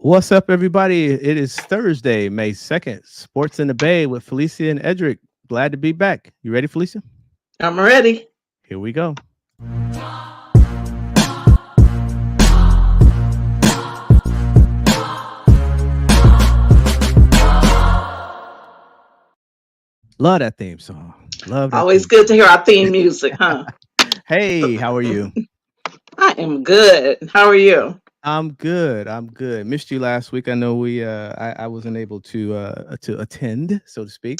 What's up, everybody? It is Thursday, May 2nd. Sports in the Bay with Felicia and Eddrick. Glad to be back. You ready, Felicia? I'm ready. Here we go. Love that theme song. Love that Always theme good to song. hear our theme music, huh? Hey, how are you? I am good. How are you? I'm good. I'm good. Missed you last week. I know I wasn't able to attend, so to speak.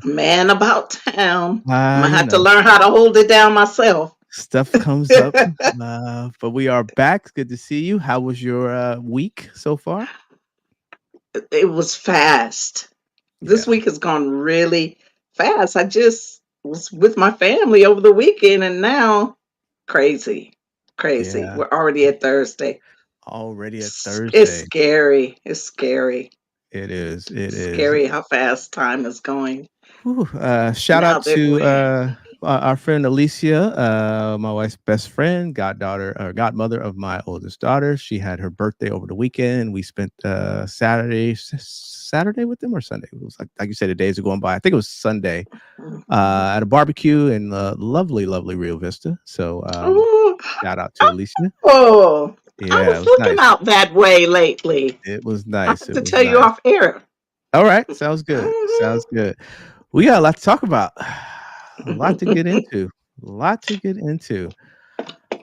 Man about town. I'm gonna You have to know, learn how to hold it down myself. stuff comes up. But we are back. Good to see you. How was your week so far? It was fast. This Yeah. week has gone really fast. I just was with my family over the weekend and now crazy. Crazy. Yeah. We're already at Thursday. Already at It's Thursday. scary. It's scary. It is. It is. Scary how fast time is going. Whew, shout Now out that to we're our friend Alicia, my wife's best friend, goddaughter or godmother of my oldest daughter. She had her birthday over the weekend. We spent Saturday with them or Sunday. It was like you said, the days are going by. I think it was Sunday at a barbecue in lovely, lovely Rio Vista. So oh, shout out to Alicia. Oh, I Yeah, it was was looking nice. out that way lately. It was I nice. have It to was tell you nice. off air. All right, sounds good. Mhm. Sounds good. We got a lot to talk about. A lot to get into. A lot to get into.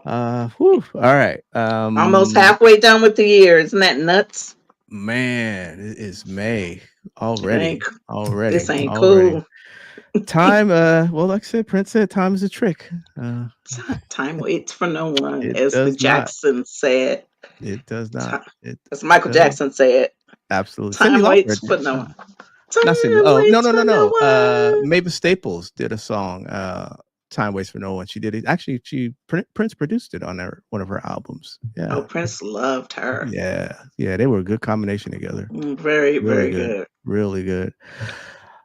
Whew. All right. Almost halfway done with the year. Isn't that nuts? Man, it is May It ain't, already. this Already. ain't Already. cool. Time. Well, like I said, Prince said, time is a trick. Uh, Time waits for no one, it as the does not. Jackson said. It does not. It As Michael does Jackson said, absolutely. Cindy time Lauper. waits for no one. Not Cindy. Time Oh, no, waits no, for no, no no. one. Mavis Staples did a song, "Time Waits for No One." She did it. Actually, Prince produced it on one of her albums. Oh, Yeah, Prince loved her. yeah, yeah. They were a good combination together. Very, Really very good, good. really good.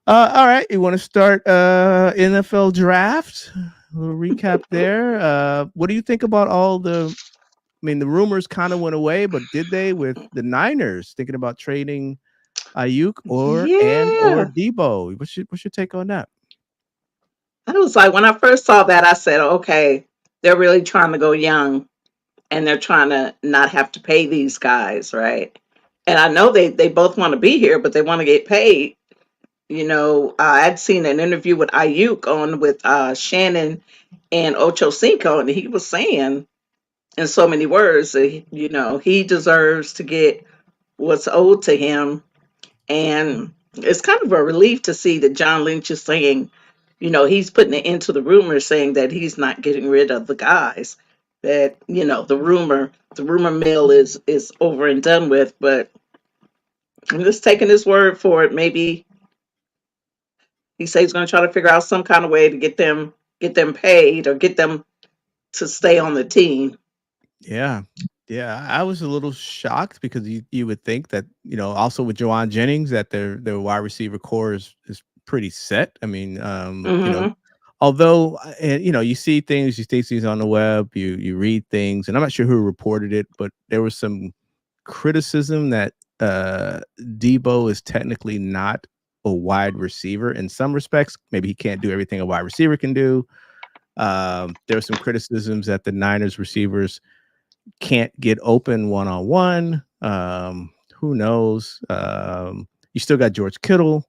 All right, you want to start NFL draft? We'll recap there. What do you think about all the? I mean, the rumors kind of went away, but did they with the Niners thinking about trading Ayuk or Yeah. Debo? What's your take on that? I was like, when I first saw that, I said, okay, they're really trying to go young and they're trying to not have to pay these guys, right? And I know they both want to be here, but they want to get paid. I'd seen an interview with Ayuk on with Shannon and Ocho Cinco, and he was saying in so many words that he deserves to get what's owed to him, and it's kind of a relief to see that John Lynch is saying, he's putting it into the rumor, saying that he's not getting rid of the guys. That the rumor mill is over and done with. But I'm just taking his word for it. Maybe he says he's going to try to figure out some kind of way to get them paid or get them to stay on the team. Yeah. Yeah, I was a little shocked because you would think that, also with Jawan Jennings that their wide receiver core is pretty set. I mean, Hmm. although and you see things, you see things on the web, you read things, and I'm not sure who reported it, but there was some criticism that Debo is technically not a wide receiver in some respects. Maybe he can't do everything a wide receiver can do. There were some criticisms that the Niners receivers can't get open one on one. Who knows? You still got George Kittle.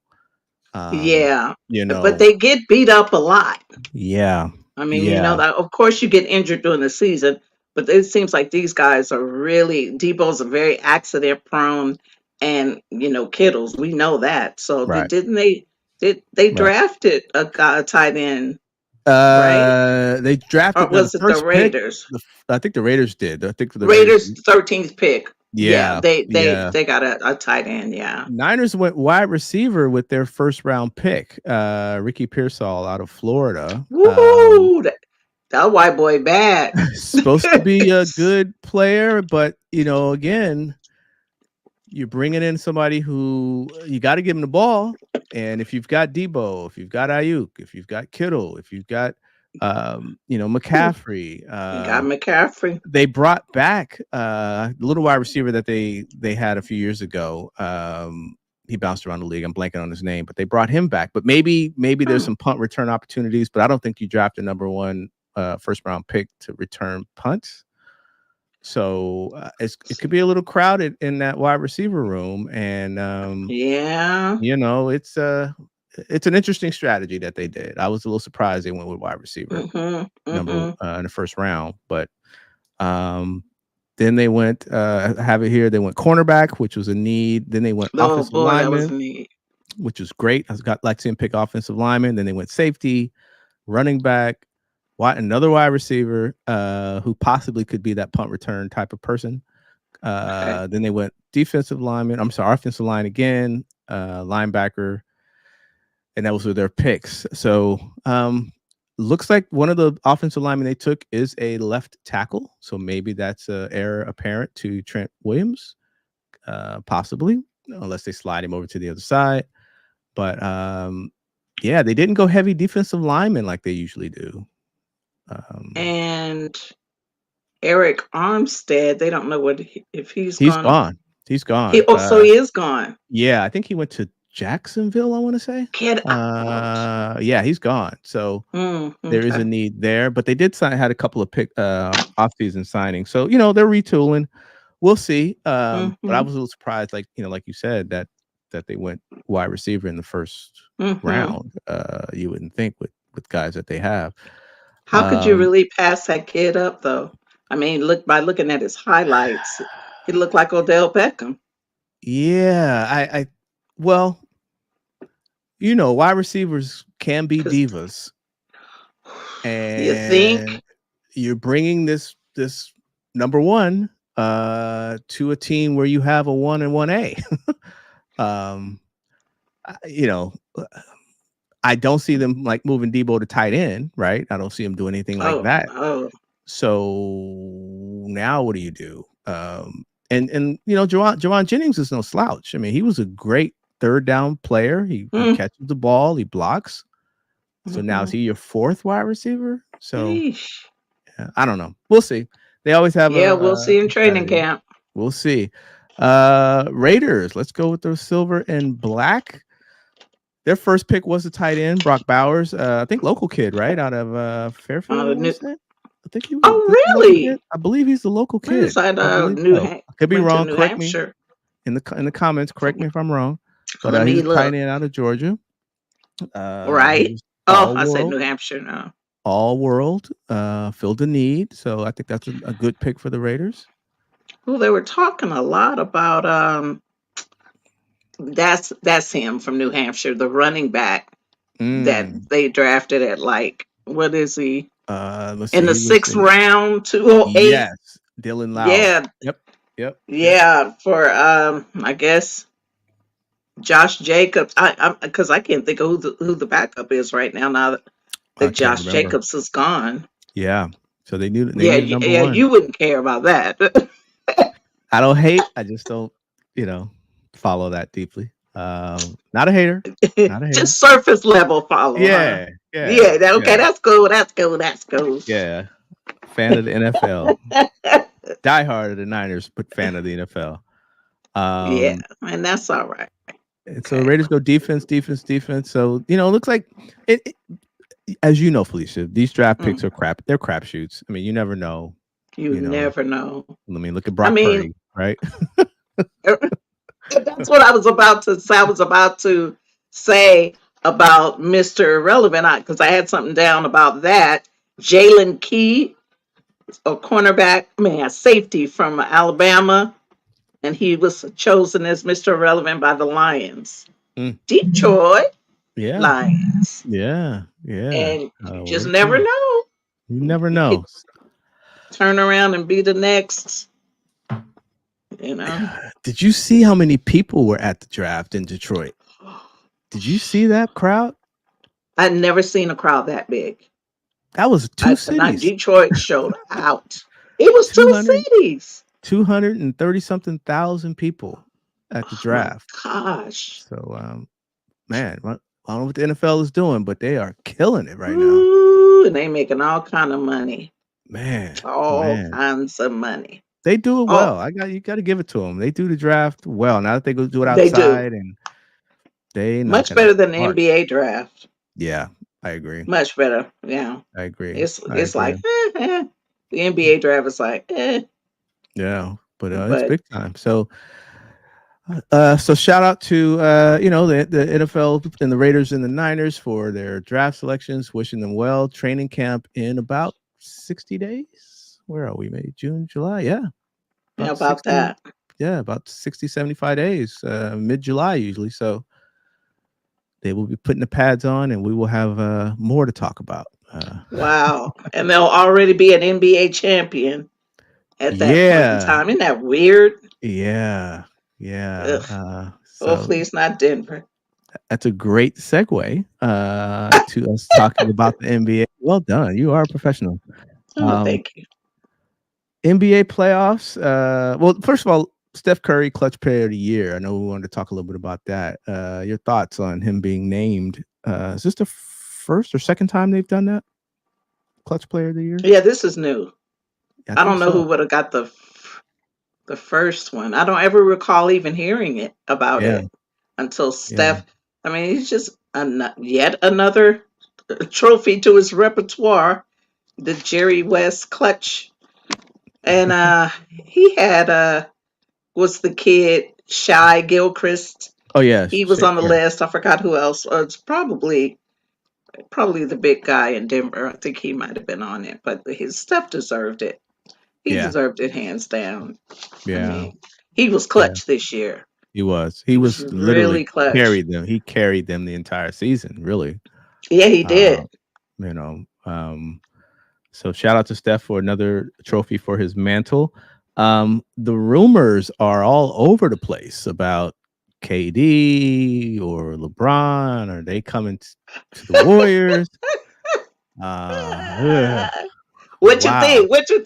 Um, Yeah, you but know, they get beat up a lot. yeah, I mean, yeah, that of course you get injured during the season, but it seems like these guys are really Debo's a very accident prone, and Kittles, we know that. So right, didn't they right. drafted a tight end, right? They Or drafted now the was it the first pick. Raiders? I think the Raiders did. I think for the Raiders. Raiders 13th pick. Yeah, Yeah, they they yeah. they got a tight end. Yeah. Niners went wide receiver with their first round pick, Ricky Pearsall out of Florida. Woo! That white boy bad. Supposed to be a good player, but again, you're bringing in somebody who you got to give him the ball. And if you've got Debo, if you've got Ayuk, if you've got Kittle, if you've got Hmm. McCaffrey. You got McCaffrey. They brought back the little wide receiver that they had a few years ago. He bounced around the league. I'm blanking on his name, but they brought him back. But maybe there's Hmm. some punt return opportunities, but I don't think you draft a number one first round pick to return punts. So it could be a little crowded in that wide receiver room, and Yeah. it's an interesting strategy that they did. I was a little surprised they went with wide receiver Mm-hmm. number Mm-hmm. in the first round, but um, then they went. I have it here. They went cornerback, which was a need. Then they went Oh offensive boy, that was lineman, neat. which was great. I got like seeing pick offensive lineman. Then they went safety, running back, another wide receiver who possibly could be that punt return type of person. Okay. Then they went defensive lineman. I'm sorry, offensive line again, linebacker, and that was with their picks. So looks like one of the offensive linemen they took is a left tackle. So maybe that's a heir apparent to Trent Williams, possibly, unless they slide him over to the other side. But yeah, they didn't go heavy defensive lineman like they usually do. And Eric Armstead, they don't know if he's He's gone. gone. He's He gone. oh, so he is gone. Yeah, I think he went to Jacksonville, I want to say. Get out. Yeah, he's gone. So there is a Okay. need there, but they did had a couple of off-season signings. So, they're retooling. We'll see. But I Mm-hmm. was a little surprised, like, like you said, that they went wide receiver in the first Mm-hmm. round. You wouldn't think with guys that they have. How could you Um, really pass that kid up though? I mean, looking at his highlights, he looked like Odell Beckham. yeah, well, wide receivers can be Cause divas, you think, and you're bringing this number one to a team where you have a 1 and 1A. um I- you know I don't see them like moving Debo to tight end, right? I don't see him doing anything like oh that. no, So now what do you do? And Jawan Jennings is no slouch. I mean, he was a great third down player. He mm, catches the ball, he blocks. So now is mm-hmm. he your fourth wide receiver? So Yeesh. yeah, I don't know. We'll see. They always have Yeah, we'll see in a training strategy. camp. We'll see. Raiders. Let's go with the silver and black. Their first pick was a tight end, Brock Bowers. I think local kid, right? Out of Fairfield, I want to New, say. I think he was oh this a local kid. really? I believe he's the local Where is kid. that? I believe so. I could be Went to wrong. New Correct me Hampshire. in the comments. Correct me if I'm wrong. But Let he's me a tight look. end out of Georgia. He Right. was Oh, I said New Hampshire. No. all world, filled a need. So I think that's a good pick for the Raiders. Well, they were talking a lot about that's him from New Hampshire, the running back that Mm. they drafted at like what is he Let's in see. the He was sixth a round, 208. yes, Dylan Lau. Yeah, Yep, yep, yep. yeah, for I guess Josh Jacobs. I because I can't think of who the backup is right now. Now that I can't Josh remember. Jacobs is gone. Yeah. So they Yeah, needed number yeah, one. you wouldn't care about that. I don't hate. I just don't, follow that deeply. Not a hater. Not a hater. Just surface level follow, huh? Yeah, yeah, Yeah, okay, yeah, that's cool. That's cool. That's cool. yeah. Fan of the NFL. Die hard of the Niners, but fan of the NFL. Yeah, Um, and that's all right. and so Okay. Raiders go defense, defense, defense. So it looks like it, as you know, Felicia, these draft picks Mm, are crap. They're crapshoots. I mean, you never know. you You know, never know. I mean, look at I Brock mean, Purdy, right? that's what I was about to say. I was about to say about Mr. Irrelevant because I had something down about that. Jalen Key, a cornerback, a safety from Alabama, and he was chosen as Mr. Irrelevant by the Lions. Mm, Detroit yeah, Lions. yeah, yeah. And you Where just to never see? know. You never He could know. turn around and be the next, you know. Did you see how many people were at the draft in Detroit? Did you see that crowd? I'd never seen a crowd that big. That was two Not cities. Detroit showed out. It was two 200, cities. 230 something thousand people at the Oh my draft. gosh. So, man, I don't know what the NFL is doing, but they are killing it right now. Ooh, Ooh, and they making all kind of money. Man, All man. kinds of money. They do it Oh, well. You gotta give it to them. They do the draft well. Now that they go do it they do. outside and they knock Much it out better the than the park. NBA draft. Yeah, I agree. Much better. Yeah. I agree. I It's agree. like the NBA draft is like Yeah, but it's but big time. So so shout out to the NFL and the Raiders and the Niners for their draft selections. Wishing them well. Training camp in about 60 days. Where are we? May, June, July. Yeah, yeah, about about 60. that. Yeah, about 60, 75 days. Mid-July usually. So they will be putting the pads on, and we will have more to talk about. Wow. And they'll already be an NBA champion at that point in Yeah, time. Isn't that weird? yeah, yeah. Ugh. So Hopefully it's not Denver. that's a great segue to us talking about the NBA. Well done. You are a professional. Oh, Um, thank you. NBA playoffs. Well, first of all, Steph Curry, clutch player of the year. I know we wanted to talk a little bit about that. Your thoughts on him being named? Is this the first or second time they've done that? Clutch player of the year? Yeah, this is new. I I think don't know who so. would have got the first one. I don't ever recall even hearing it about Yeah, it until yeah. Steph. I mean, he's just yet another trophy to his repertoire, the Jerry West clutch. And he had was the kid Shy Gilchrist. Oh yeah, He was on the yeah, list. I forgot who else. It's probably the big guy in Denver. I think he might have been on it, but his stuff deserved it. He yeah, deserved it hands down. I yeah, mean, he was yeah. clutch this year. He was. He He was was literally really clutch. carried them. He carried them the entire season. Really. Yeah, he Uh, did. you know. So shout out to Steph for another trophy for his mantle. The rumors are all over the place about KD or LeBron. Are they coming to the Warriors? Ugh, What you wow. think? What you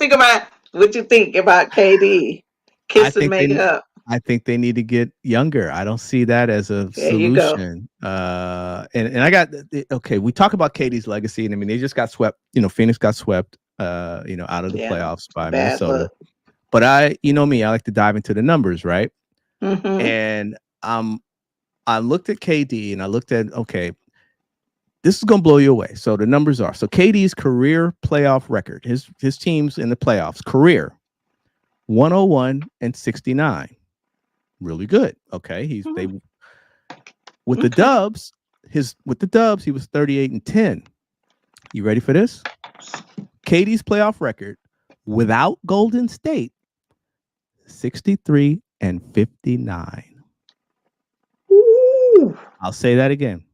think about KD? I Kiss and think make they up. I think they need to get younger. I don't see that as a There you go. solution. And I got okay. We talk about Katie's legacy, and I mean they just got swept. Phoenix got swept. Out of the Yeah. playoffs by Bad Minnesota. luck. But you know me, I like to dive into the numbers, right? Hmm. And I looked at KD and I looked at okay, this is gonna blow you away. So the numbers are so KD's career playoff record, his teams in the playoffs, career 101 and 69. Really good. Okay. He's they with the Okay. Dubs, he was 38 and 10. You ready for this? Katie's playoff record without Golden State, 63 and 59. Ooh. I'll say that again.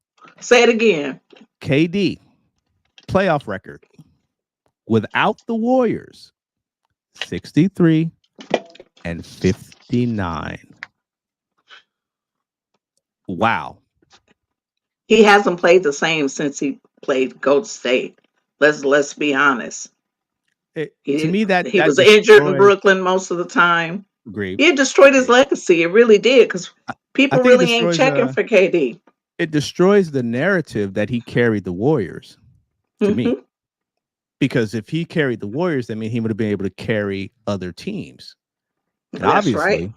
Say it again. KD playoff record without the Warriors, 63 and 59. Wow. He hasn't played the same since he played Golden State. Let's be honest. To me, that He that was injured in destroys. Brooklyn most of the time. Agreed. It destroyed his Agreed. legacy. It really did because I, I people think it really ain't destroys. checking for KD. It destroys the narrative that he carried the Warriors. To me, Hmm. because if he carried the Warriors, that means he would have been able to carry other teams. And That's right. That's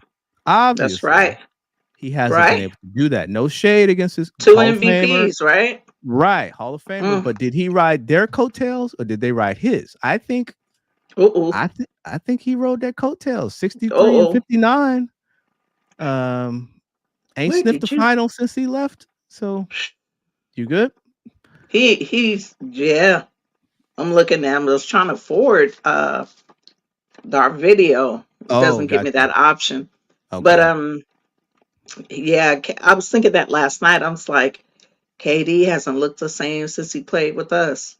obviously, right. he hasn't been Right. able to do that. No shade against his Two Hall of Famer. MVPs, right? Right, Hall of Famer. Mm. But did he ride their coattails or did they ride his? Uh-oh. I think he rode their coattails, 63 and Uh-oh. 59. Um, ain't Where sniffed the did you? final since he left. So you good? He's yeah. I'm looking at him. I was trying to forward our video. It Oh, doesn't give got me you. that option. But Okay. yeah, I was thinking that last night. I was like, KD hasn't looked the same since he played with us.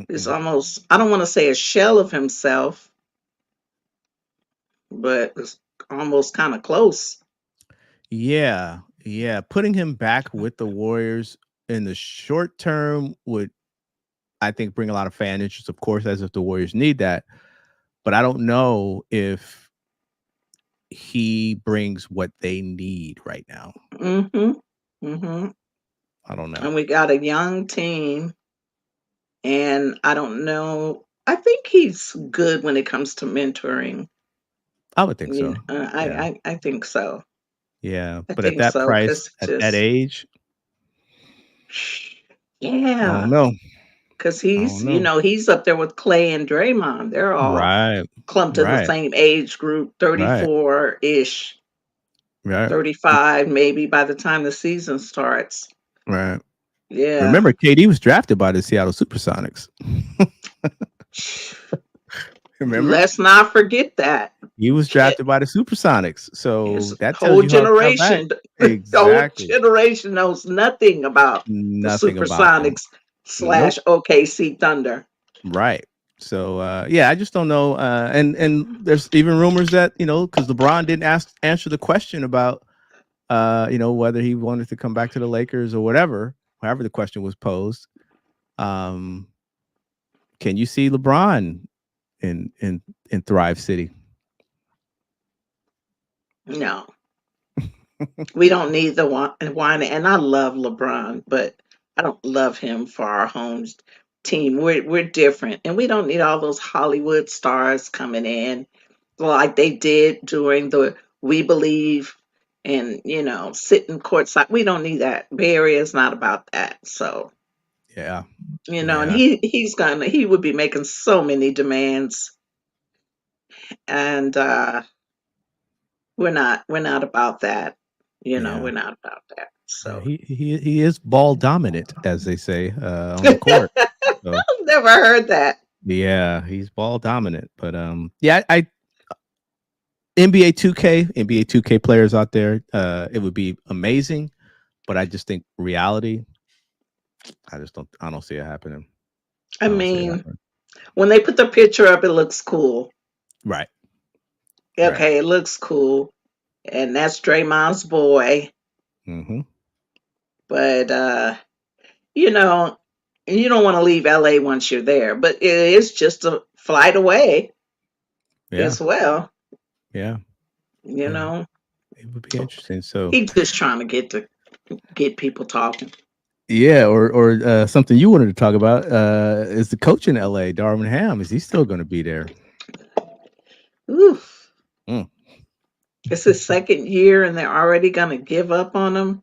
It's Mm-mm. almost, I don't want to say a shell of himself, but it's almost kind of close. Yeah, yeah. Putting him back with the Warriors in the short term would, I think, bring a lot of fan interest, of course, as if the Warriors need that. But I don't know if he brings what they need right now. Mm-hmm. Mm-hmm. I don't know. And we got a young team. and I don't know. I think he's good when it comes to mentoring. I would think You know, so. Yeah. I think so. Yeah. I But at think that so price, because at that just age, I don't yeah, know. because I don't he's know. he's up there with Clay and Draymond. They're all Right. clumped to the Right. same age group, Right. 34 ish, Right. 35 maybe by the time the season starts. Right. Yeah. Remember, KD was drafted by the Seattle Supersonics. Remember? Let's not forget that. He was drafted by the Supersonics. His So that tells whole you how far back. generation, the whole Exactly. generation knows nothing about the Nothing about them. Supersonics Nope. slash OKC Thunder. Right. So yeah, I just don't know. And there's even rumors that, because LeBron didn't answer the question about whether he wanted to come back to the Lakers or whatever, however the question was posed. Um, can you see LeBron in Thrive City? No, we don't need the wine. And I love LeBron, but I don't love him for our home team. We're different, and we don't need all those Hollywood stars coming in like they did during the We Believe and sitting courtside. We don't need that. Bay Area is not about that. So Yeah. and Yeah. he would be making so many demands, and we're not about that. Yeah. We're not about that. Yeah. So He is ball dominant, as they say, on the court. So I've never heard that. yeah, he's ball dominant. But yeah, I NBA 2K players out there, it would be amazing, but I just think reality, I don't see it happening. I I don't see it mean, happening. when they put the picture up, it looks cool. Right. Right. Okay, it looks cool, and that's Draymond's boy. Mm-hmm. But you know, you don't want to leave LA once you're there, but it is just a flight away Yeah. as well. Yeah. You Yeah. know, It would be interesting. So he's just trying to get people talking. yeah, or something you wanted to talk about is the coach in LA, Darvin Ham. Is he still going to be there? Oof. Mm. It's his second year and they're already going to give up on him.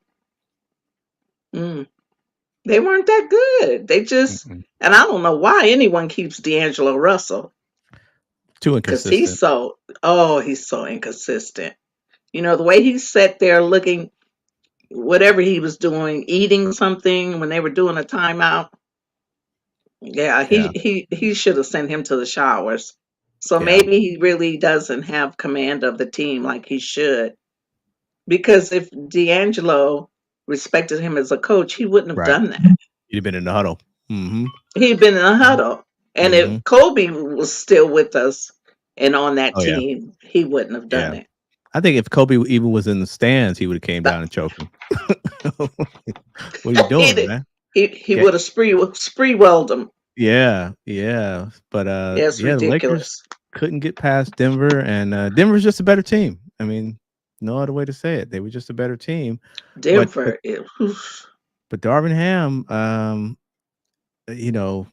Mm. They weren't that good. Mm-mm. And I don't know why anyone keeps D'Angelo Russell Too because inconsistent. he's so inconsistent. The way he sat there looking, whatever he was doing, eating something when they were doing a timeout. Yeah, he Yeah. he he should have sent him to the showers. So Yeah. maybe he really doesn't have command of the team like he should. Because if D'Angelo respected him as a coach, he wouldn't have Right. done that. He'd have been in the huddle. Mm-hmm. He'd been in a huddle. And Mm-hmm. if Kobe was still with us and on that Oh yeah. team, he wouldn't have done Yeah. it. I think if Kobe even was in the stands, he would have came But down and choked him. What are you he doing, did, man? he Get would have spree welled him. Yeah, yeah. But It's yeah, the Lakers ridiculous. couldn't get past Denver, and Denver's just a better team. I mean, no other way to say it. They were just a better team. But but Denver, but Darvin Ham, you know,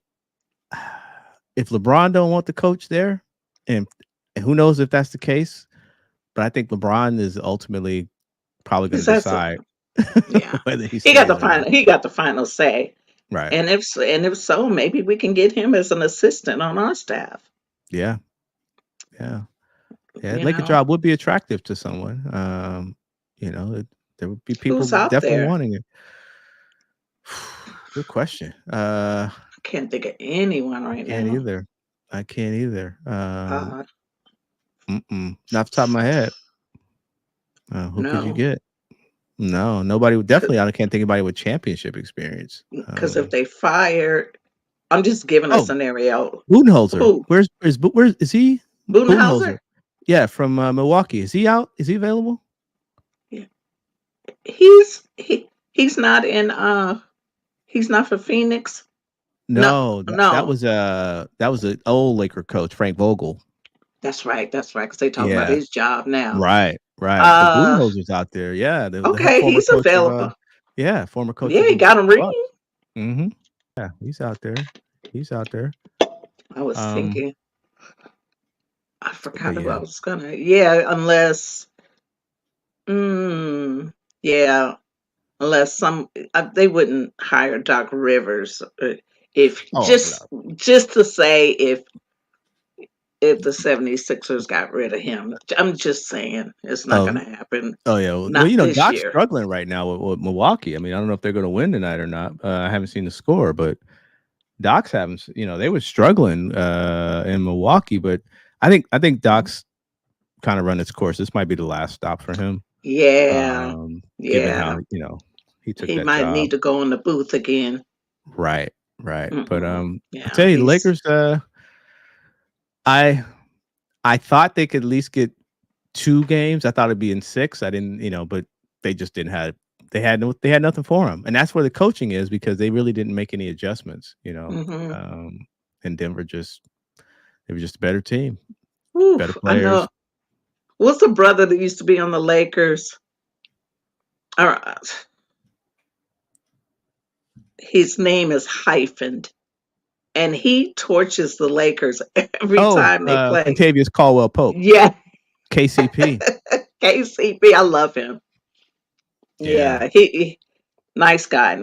if LeBron don't want the coach there, and, and who knows if that's the case, but I think LeBron is ultimately probably going to that's a decide yeah. whether he stays or not. He got the final say. Right. And if so, maybe we can get him as an assistant on our staff. Yeah. Yeah. Yeah. You Laker know, job would be attractive to someone. There would be people who's out definitely there? wanting it. Good question. I can't think of anyone I right can't now. either. I can't either. Uh, Not off the top of my head. Who could you no, get? No, nobody would definitely. I can't think of anybody with championship experience. because if they fired, I'm just giving a Oh, scenario. Budenholzer. Who? Where is he? Budenhauser? Budenholzer. Yeah, from Milwaukee. Is he out? Is he available? Yeah. He's not in. He's not for Phoenix. No, No, no. that was an old Laker coach, Frank Vogel. That's right. That's right. Because they talking about Yeah, his job now. right, right. But Uh, Budenholzer's out there. Yeah, the okay, former he's coach of available. yeah, former coach Yeah, of he the got a ring. Bucks. Mm-hmm. Yeah, he's out there. He's out there. I was Um, thinking, I but forgot what I yeah. was gonna. Yeah, unless, mm, yeah, unless they wouldn't hire Doc Rivers if Oh no. just to say if the 76ers got rid of him. I'm just saying it's not Oh, gonna happen. oh yeah. Well, Not this Doc's year. struggling right now with Milwaukee. I mean, I don't know if they're going to win tonight or not. I haven't seen the score, but Doc's having, they were struggling in Milwaukee, but I think Doc's kind of run its course. This might be the last stop for him. Yeah, Given how, yeah. he took He that might job. need to go in the booth again. Right, right. But I tell Yeah, you, the he's. Lakers. I I thought they could at least get 2 games. I thought it'd be in 6. I didn't, but they just didn't have. They had nothing for him, and that's where the coaching is because they really didn't make any adjustments. Hmm. And Denver they were just a better team, better Oof, I know. players. What's the brother that used to be on the Lakers? All right. His name is hyphened, and he torches the Lakers every Oh, time they play. Contavious Caldwell Pope, Yeah, KCP. KCP. I love him. Yeah, Yeah, he nice guy.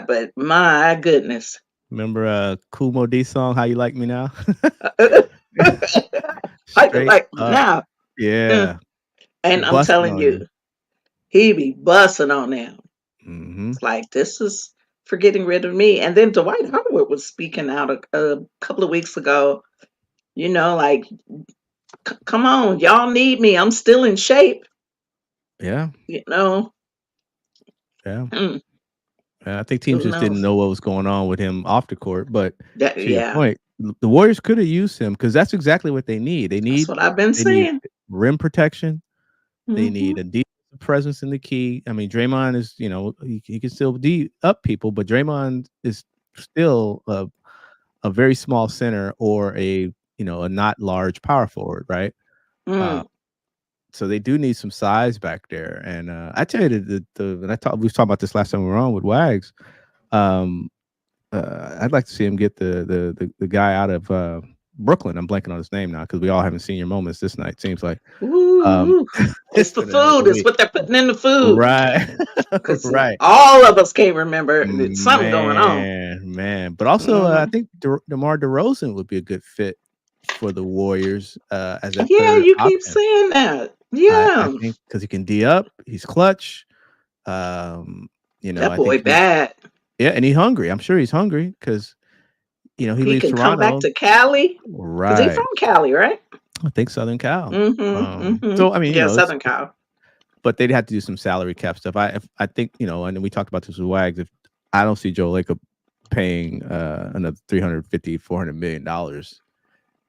But my goodness, remember Kumo D song? How you like me now? I could Straight like up, now, yeah, and I'm busting telling on you. you, he be busting on them. Hmm. It's like this is for getting rid of me. And then Dwight Howard was speaking out a couple of weeks ago. Like, come on, y'all need me. I'm still in shape. Yeah, You know, yeah. Hmm, I think teams who just didn't knows? know what was going on with him off the court. But to your Yeah, point, the Warriors could have used him because that's exactly what they need. that's what I've been They need saying. rim protection. They Hmm. need a deep presence in the key. I mean, Draymond is, he can still D up people, but Draymond is still a very small center or a not large power forward, right? Uh, Mm. so they do need some size back there. And I tell you, and we talked about this last time we were on with Wags. Um, I'd like to see him get the guy out of Brooklyn. I'm blanking on his name now because we all having senior moments this night. Seems like um, Ooh, it's it's the been a hell of food. a It's week. what they're putting in the food. Right. Because Right. all of us can't remember. There's something going on. Man. But also, I Hmm. think DeMar DeRozan would be a good fit for the Warriors as a Yeah, third you keep option. saying that. I Yeah, think because he can D up, he's clutch. Um, that I think boy bad. and he's hungry. I'm sure he's hungry because he He leaves can come back Toronto. to Cali because he's from Right. Cali, right? I think Southern Cal. Mm-hmm. Mm-hmm. So I mean, Yeah, Southern Cal. but they'd have to do some salary cap stuff. I think and we talked about this with Wags. If I don't see Joe Lacob paying another 350, $400 million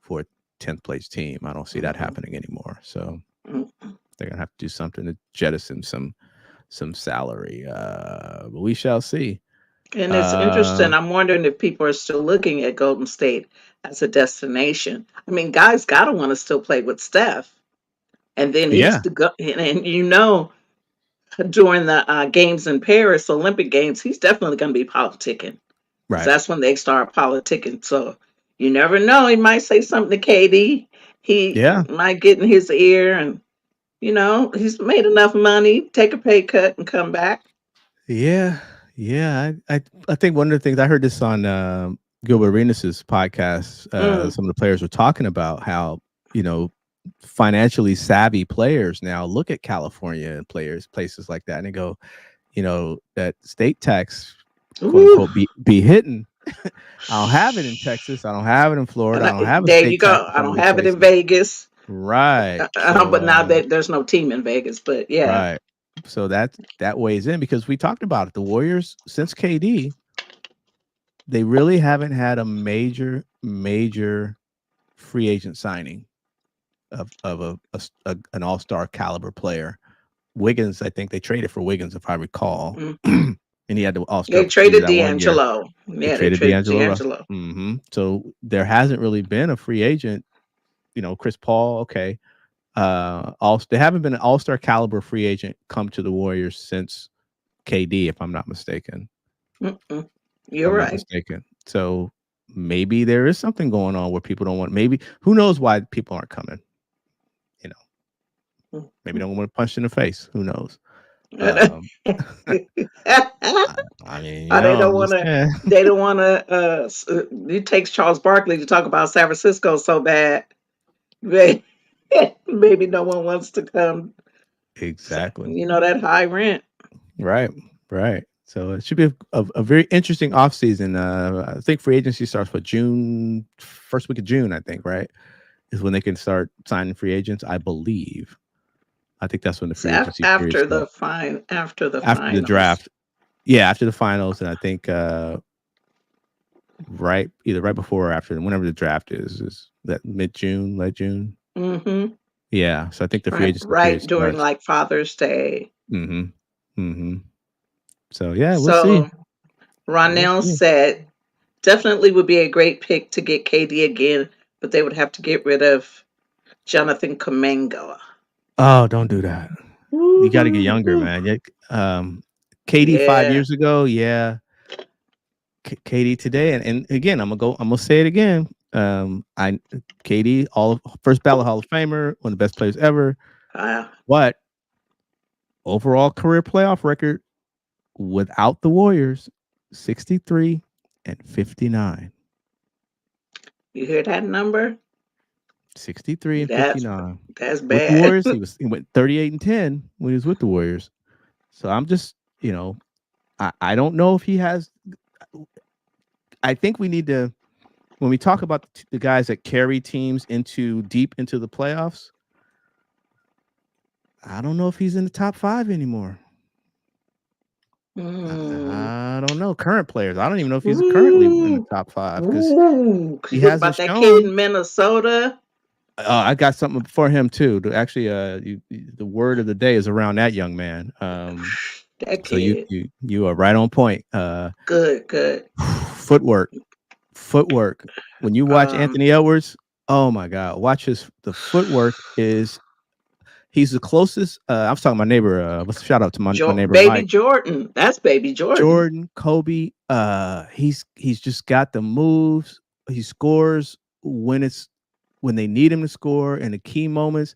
for a 10th place team, I don't see that Mm-hmm. happening anymore. So Mm-hmm. they're gonna have to do something to jettison some salary. But we shall see. And it's Uh, interesting. I'm wondering if people are still looking at Golden State as a destination. I mean, guys gotta want to still play with Steph, and then he's yeah, the go. And during the games in Paris, Olympic Games, he's definitely going to be politicking because right. that's when they start politicking. So you never know. He might say something to KD. He Yeah, might get in his ear, and he's made enough money, take a pay cut, and come back. yeah, yeah. I think one of the things I heard this on Gilbert Arenas' podcast. Mm, Some of the players were talking about how you know financially savvy players now look at California and places like that, and they go, that state tax, quote ooh, unquote, be hitting. I don't have it in Texas. I don't have it in Florida. and I don't have a there you state tax go. in I some of don't these have it in places. Vegas, Right. So but now that there's no team in Vegas, but yeah. right. So that weighs in because we talked about it. The Warriors since KD, they really haven't had a major free agent signing of an all-star caliber player. Wiggins, I think they traded for Wiggins, if I recall. Mm. And he had the all-star They year traded that one year. D'Angelo. They Yeah, they traded traded D'Angelo Russell. D'Angelo. So there hasn't really been a free agent. Chris Paul, okay. They haven't been an all-star caliber free agent come to the Warriors since KD, if I'm not mistaken. Mm-mm. If You're I'm not right. mistaken. So maybe there is something going on where people don't want. Maybe who knows why people aren't coming? You know, maybe don't want to punch in the face. Who knows? Um, I mean, Or they don't I'm want just to. saying. They don't want to. It takes Charles Barkley to talk about San Francisco so bad. Maybe, maybe no one wants to come. Exactly. You know that high rent. Right. Right. So it should be a very interesting off season. I think free agency starts for June, first week of June. I think right is when they can start signing free agents. I believe. I think that's when the It's free agency period after the starts after the after the finals. draft. Yeah, after the finals, and I think right either right before or after, whenever the draft is that mid June, late June. Hmm. Yeah, so I think the free Right, agency period right during starts. like Father's Day. Mm-hmm. Mm-hmm. So yeah, we'll see. So We'll Ronell see. said definitely would be a great pick to get KD again, but they would have to get rid of Jonathan Kuminga. Oh, don't do that. You got to get younger, Woo-hoo-hoo. man. Yeah, KD five Yeah. years ago, yeah. KD today, and again, I'm gonna say it again. I KD, all first ballot Hall of Famer, one of the best players ever. Uh, But overall career playoff record without the Warriors, 63-59. you hear that number? 63 and That's 59. that's With the bad. Warriors, he went 38-10 when he was with the Warriors. So I'm just, I don't know if he has. I think we need to, when we talk about the guys that carry teams into deep into the playoffs, I don't know if he's in the top 5 anymore. Mm. I don't know. Current players. I don't even know if he's currently in the Ooh. top 5 because Ooh. he What hasn't about that kid shown. in Minnesota? I got something for him too. Actually, the word of the day is around that young man. That So you kid. you you are right on point. Good, good. Footwork, footwork. When you watch Um, Anthony Edwards, oh my God, watch the footwork is he's the closest. I was talking to my neighbor. Let's shout out to my neighbor Baby Mike Jordan. That's Baby Jordan. Jordan, Kobe. He's just got the moves. He scores when they need him to score in the key moments,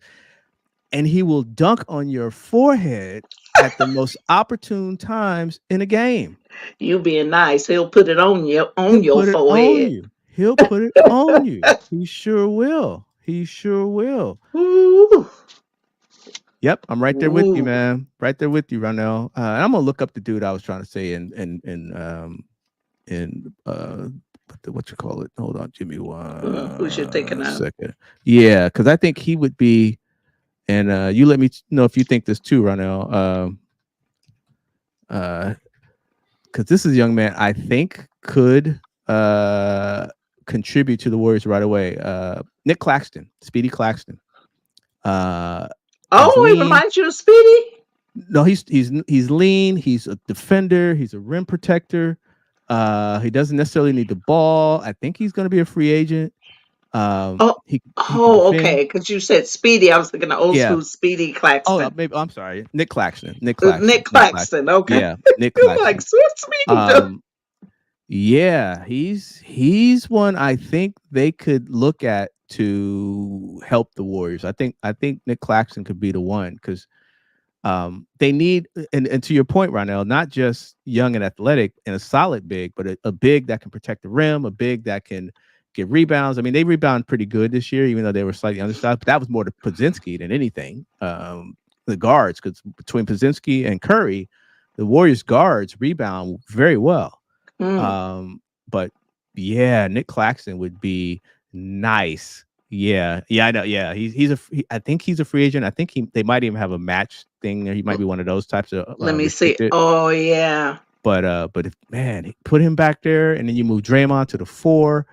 and he will dunk on your forehead at the most opportune times in a game. You being nice. He'll put it on He'll your put it on forehead. you. He'll put it on you. He sure will. He sure will. Ooh. Yep, I'm right there with you, Ooh. man. Right there with you, Ronell. I'm gonna look up the dude I was trying to say in what you call it. Hold on, Jimmy. Who's you thinking One of? second. Yeah, because I think he would be. And you let me know if you think this too, Ronell. Because this is a young man I think could contribute to the Warriors right away. Nick Claxton, Speedy Claxton. He's Oh, he lean. reminds you of Speedy? No, he's lean. He's a defender. He's a rim protector. He doesn't necessarily need the ball. I think he's going to be a free agent. Oh, He could oh, defend. okay. Because you said Speedy. I was thinking of old Yeah. school Speedy Oh, Claxton. maybe I'm sorry. Nick Claxton. Nick Claxton. Nick Nick Claxton. Claxton. Okay. Yeah, Nick I'm like, Claxton. what's Speedy do? Um, yeah, he's one I think they could look at to help the Warriors. I think Nick Claxton could be the one because they need and to your point, Ronell, not just young and athletic and a solid big, but a big that can protect the rim, a big that can get rebounds. I mean, they rebound pretty good this year, even though they were slightly undersized. But that was more to Podzinski than anything. The guards, because between Podzinski and Curry, the Warriors guards rebound very well. Mm. But yeah, Nick Claxton would be nice. Yeah, yeah, I know. Yeah, I think he's a free agent. I think they might even have a match thing there. He might be one of those types of Let me see. restricted. Oh, yeah. But if man, put him back there, and then you move Draymond to the 4.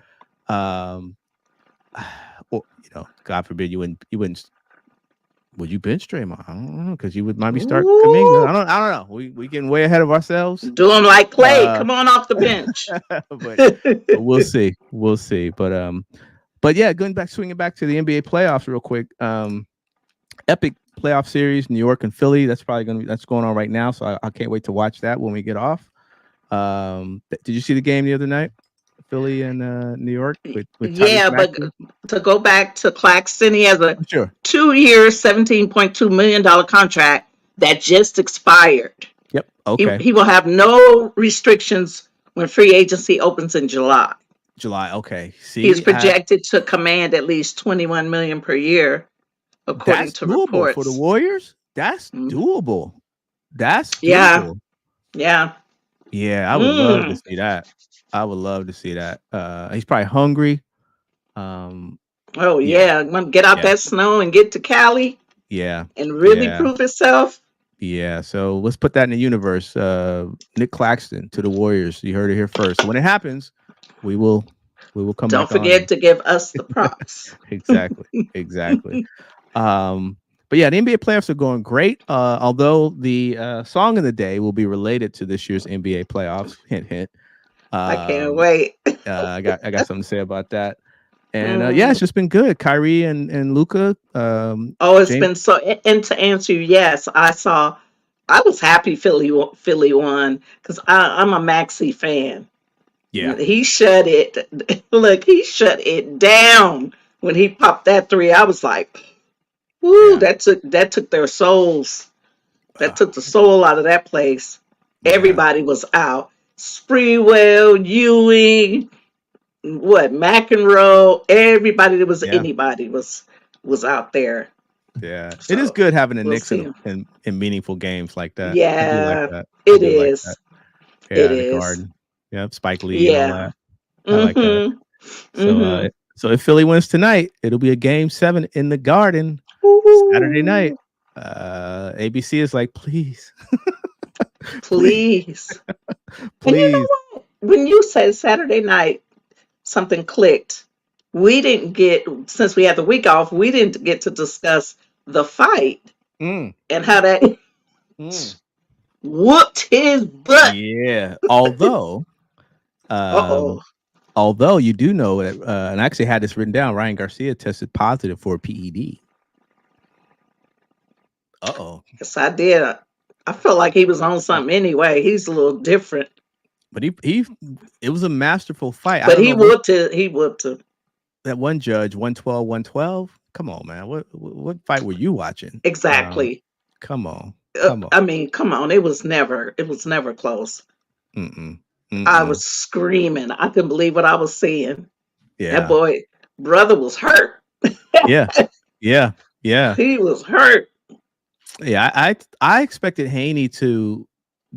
Or God forbid you wouldn't. Would you bench Draymond? I don't know because you would might be start Kuminga. Ooh. I don't know. We getting way ahead of ourselves. Do him like Clay. Uh, Come on off the bench. but we'll see. We'll see. But yeah, swinging back to the NBA playoffs real quick. Epic playoff series, New York and Philly. That's probably that's going on right now. So I can't wait to watch that when we get off. Did you see the game the other night? Philly and New York with Tyrese Yeah, but Maxey? to go back to Claxton, he has a Sure. 2 year, $17.2 million contract that just expired. Yep. He Okay. he will have no restrictions when free agency opens in July. July. Okay. He is See, projected to command at least 21 million per year, according that's to doable for the reports. Warriors. That's Mm. doable. That's Yeah, doable. yeah. Yeah, I would love to Mm. see that. I would love to see that. He's probably hungry. Um, Oh yeah, yeah, want to get out yeah, that snow and get to Cali yeah, and really yeah, prove himself. yeah. So let's put that in the universe. Nick Claxton to the Warriors. You heard it here first. So when it happens, we will we will come Don't back on forget to give us the props. exactly, exactly. Um, but yeah, the NBA playoffs are going great. Although the song of the day will be related to this year's NBA playoffs. Hint, hint. I can't Um, wait. I got something to say about that. And yeah, Mm. it's just been good. Kyrie and Luca. Oh, it's James. been so. And to answer you, yes, I saw. I was happy Philly won because I'm a Maxi fan. Yeah, He shut it. Look, he shut it down when he popped that three. I was like, "Woo!" yeah, That took their souls. That uh, took the soul out of that place. yeah, Everybody was out. Spreewell, Ewing, what McEnroe, everybody that was yeah, anybody was out there. yeah. It is So good having the we'll Knicks see. in meaningful games like that. I do like Yeah, that. I it do like that. is. It Yeah, the is. Garden. Yeah, Spike Lee and all Yeah. that. I like that. Mhm. So, Mhm. so if Philly wins tonight, it'll be a game 7 in the Garden Saturday night. Ooh, ABC is like, please, please, please. And you know please. what? When you said Saturday night, something clicked. We didn't get, since we had the week off, we didn't get to discuss the fight Mm, and how that mm. whooped his butt. Yeah. Uh oh. Um, although you do know that, and I actually had this written down. Ryan Garcia tested positive for PED. Uh-oh. Yes, I did. I felt like he was on something anyway. He's a little different. But he it was a masterful fight. I But don't he know what whooped it. He whooped it. that one judge 112 112. Come on, man. What fight were you watching? Exactly. Come on. Come on. I mean, come on. It was never close. Mm-mm. I Mm-mm. was screaming. I couldn't believe what I was seeing. That Yeah. boy, brother was hurt. Yeah. Yeah. Yeah. He was hurt. Yeah. I expected Haney to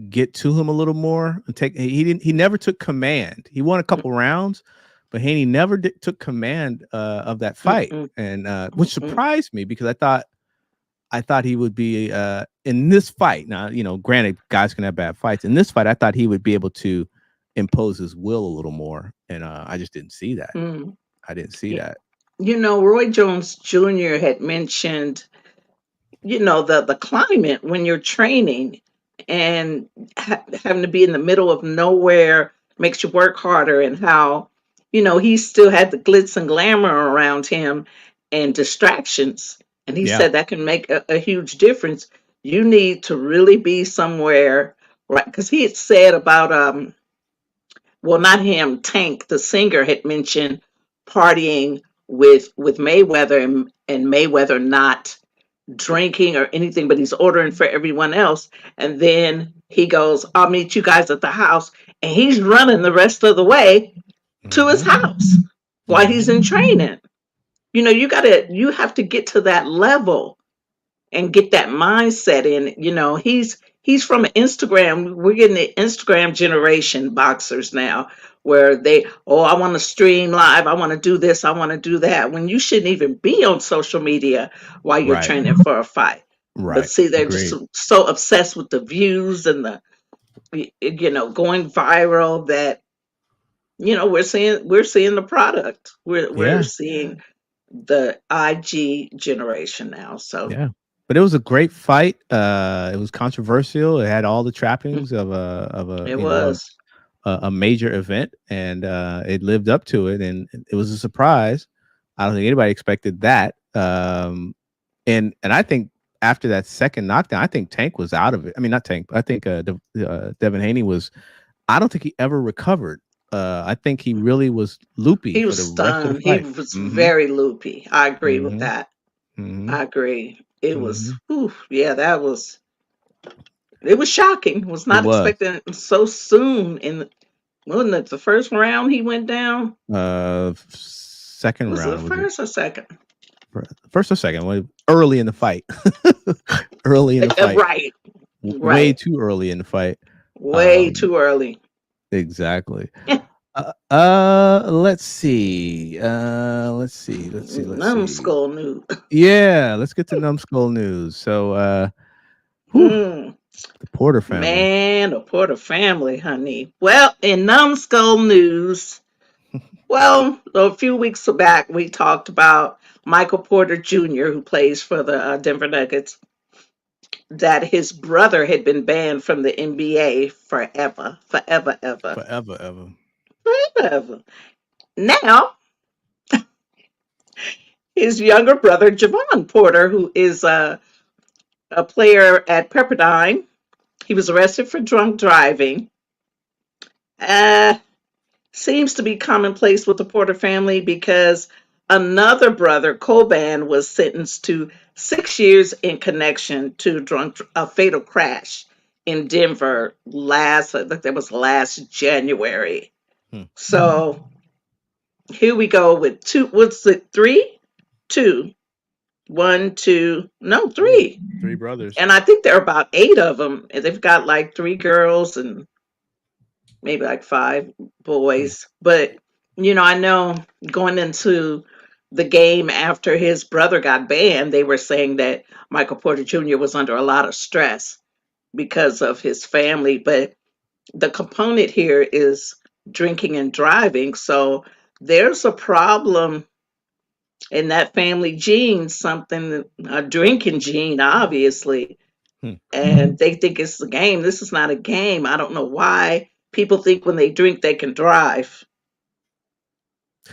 get to him a little more and take he never took command. He won a couple rounds, but Haney never took command of that fight. Mm-mm, And which mm-mm, surprised me because I thought he would be in this fight. Now, granted, guys can have bad fights. In this fight, I thought he would be able to impose his will a little more, and I just didn't see that. mm. I didn't see Y- that. Roy Jones Jr. had mentioned, the climate when you're training and having to be in the middle of nowhere makes you work harder, and how, he still had the glitz and glamour around him and distractions. And he Yeah, said that can make a huge difference. You need to really be somewhere, right? Because he had said about, well, not him, Tank, the singer, had mentioned partying with Mayweather, and Mayweather not drinking or anything, but he's ordering for everyone else. And then he goes, I'll meet you guys at the house. And he's running the rest of the way to his hmm house while he's hmm in training. You have to get to that level and get that mindset in. He's from Instagram. We're getting the Instagram generation boxers now, where I want to stream live, I want to do this, I want to do that, when you shouldn't even be on social media while you're right, training for a fight. But right. see, they're just Agreed. so obsessed with the views and the going viral, that we're seeing the product. We're Yeah, seeing the IG generation now. So yeah. But it was a great fight. It was controversial. It had all the mm, trappings of a it was. a major event, and it lived up to it, and it was a surprise. I don't think anybody expected that. And I think after that second knockdown, I think Tank was out of it. I mean, not Tank, but I think Devin Haney was. I don't think he ever recovered. I think he really was loopy He for was the rest of the stunned. He fight. was Mhm. very loopy. I agree with Mhm. that. Mhm. I agree. It was, Mhm. whew, yeah, it was shocking. Was It not was. expecting it so soon. Wasn't it the first round he went down? Second Was it the round was it first or second? first or second? Early in the fight. Early in the fight. Right, Way right. too early in the fight. Way Um, too early. exactly. Let's see. Let's see. Numbskull news. Yeah, let's get to numbskull news. So, whew, Hmm. the Porter family. Man, the Porter family, honey. Well, in numbskull news, well, a few weeks back, we talked about Michael Porter Jr., who plays for the Denver Nuggets, that his brother had been banned from the NBA forever, forever, ever, Forever, ever. forever. Now, his younger brother, Javon Porter, who is a player at Pepperdine, he was arrested for drunk driving. Uh, Seems to be commonplace with the Porter family because another brother, Coban, was sentenced to 6 years in connection to a fatal crash in Denver I think that was last January. Hmm. So here we go with two, what's it, three? Two. One, two, no, Three. three. Three brothers. And I think there are about eight of them. And they've got like three girls and maybe like five Hmm. boys. But I know going into the game after his brother got banned, they were saying that Michael Porter Jr. was under a lot of stress because of his family. But the component here is drinking and driving. So there's a problem in that family gene, something, a drinking gene, obviously. Hmm. And they think it's a game. This is not a game. I don't know why people think when they drink they can drive.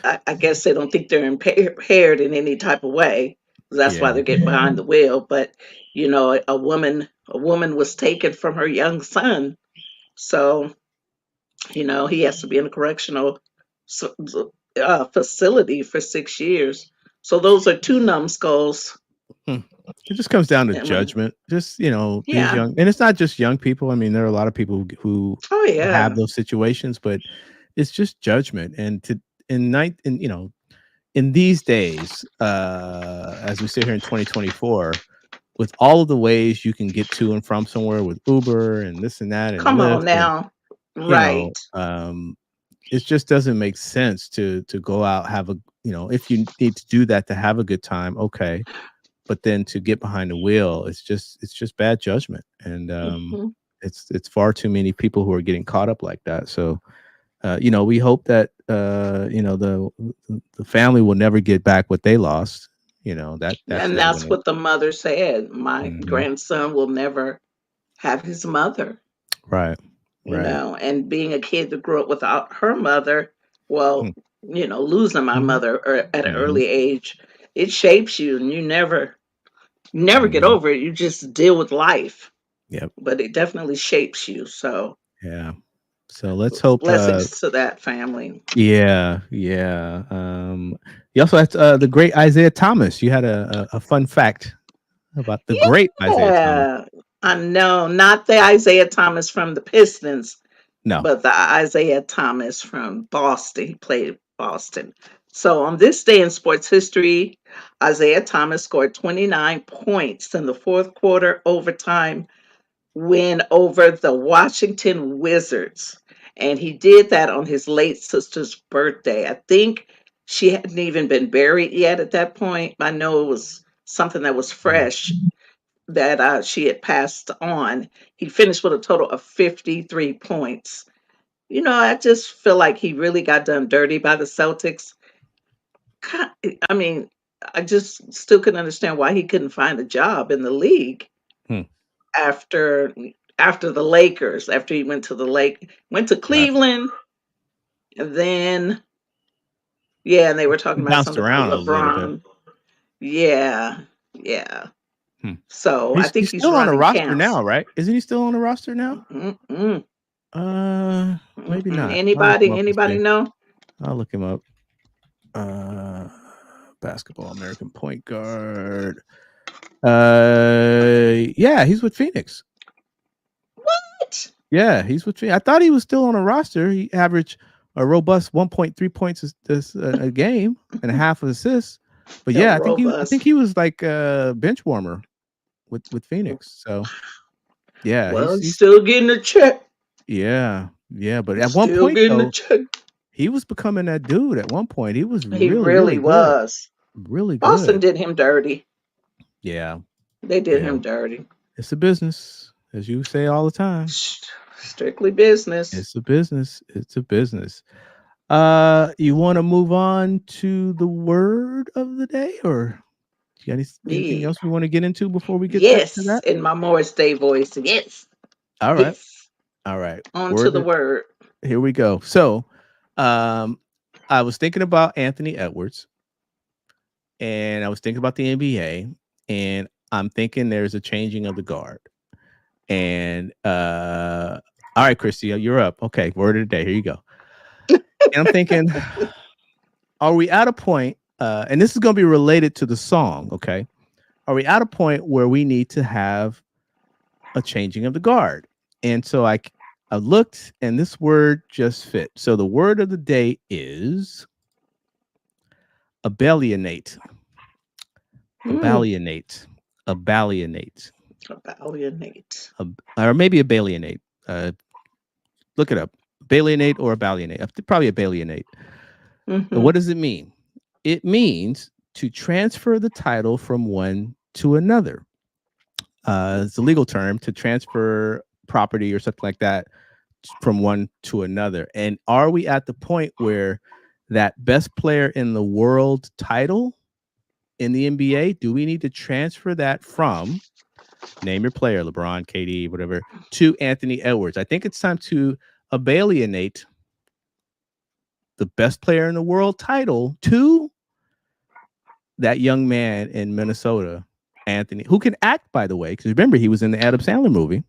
I guess they don't think they're impaired in any type of way. That's why Yeah. they're getting behind the wheel. But a woman was taken from her young son, so he has to be in a correctional facility for 6 years. So those are two numbskulls. Hmm. It just comes down to And, judgment. Just these yeah. young, and it's not just young people. I mean, there are a lot of people who Oh have yeah. those situations, but it's just judgment. And to in night, in in these days, as we sit here in 2024, with all of the ways you can get to and from somewhere with Uber and this and that and Come on Lyft, and now. you know, Right. um, it just doesn't make sense to go out, have a if you need to do that to have a good time, okay, but then to get behind the wheel, it's just bad judgment, and Hmm. it's far too many people who are getting caught up like that. So we hope that the family will never get back what they lost. That's And never that's gonna. what the mother said. My Mhm. grandson will never have his mother, Right, right. and being a kid that grew up without her mother, well, Mm. losing my Mhm, mother at an mhm, early age, it shapes you and you never get mhm. over it. You just deal with life, Yep. but it definitely shapes you. So Yeah. So let's hope. blessings to that family. Yeah, yeah. You also had the great Isaiah Thomas. You had a fun fact about the great Isaiah Thomas. Yeah, I know. Not the Isaiah Thomas from the Pistons, No. but the Isaiah Thomas from Boston. He played Boston. So on this day in sports history, Isaiah Thomas scored 29 points in the fourth quarter overtime win over the Washington Wizards. And he did that on his late sister's birthday. I think she hadn't even been buried yet at that point. I know it was something that was Mhm. fresh that she had passed on. He finished with a total of 53 points. I just feel like he really got done dirty by the Celtics. I mean, I just still couldn't understand why he couldn't find a job in the league Hmm. after after the Lakers, after he went to Right. Cleveland, and then yeah, and they were He talking about bounced something about around a little bit. LeBron. Yeah, yeah. Hmm. So I He's think he's still on the running roster camps. now, right? Isn't he still on the roster now? Mm-mm. Maybe not. I'll look him Anybody? up and Anybody see. know? I'll look him up. Uh, basketball American point guard. Yeah, he's with Phoenix. What? Yeah, he's with Phoenix. I thought he was still on a roster. He averaged a robust 1.3 points a game and a half of assists. But No, yeah, I think robust. he was like a bench warmer with Phoenix. So yeah, Well, he's he's still getting a check. yeah. But He's at one still point getting a though, check. he was becoming that dude. At one point, he was He really really really good, was. really Boston good. did him dirty. Yeah, They did yeah. him dirty. It's a business, as you say all the time. Strictly business. It's a business. It's a business. You want to move on to the word of the day, or you got anything Yeah. else we want to get into before we get to Yes, that? in my Morris Day voice. Yes. All right, Yes. all right. On to Word. the word. Here we go. So, um, I was thinking about Anthony Edwards, and I was thinking about the NBA, and I'm thinking there's a changing of the guard. And all right, Christy, you're up. Okay, word of the day. Here you go. And I'm thinking, are we at a point? And this is going to be related to the song. Okay, are we at a point where we need to have a changing of the guard? And so I looked, and this word just fit. So the word of the day is abellionate. Mm, Abellionate. Abellionate. Evaluate. Or maybe abellionate. Look it up. Abellionate or abellionate. Probably abellionate. And Mm-hmm. what does it mean? It means to transfer the title from one to another. It's a legal term to transfer property or something like that from one to another. And are we at the point where that best player in the world title in the NBA, do we need to transfer that from name your player, LeBron, KD, whatever, to Anthony Edwards? I think it's time to abalienate the best player in the world title to that young man in Minnesota, Anthony, who can act, by the way, because remember, he was in the Adam Sandler movie.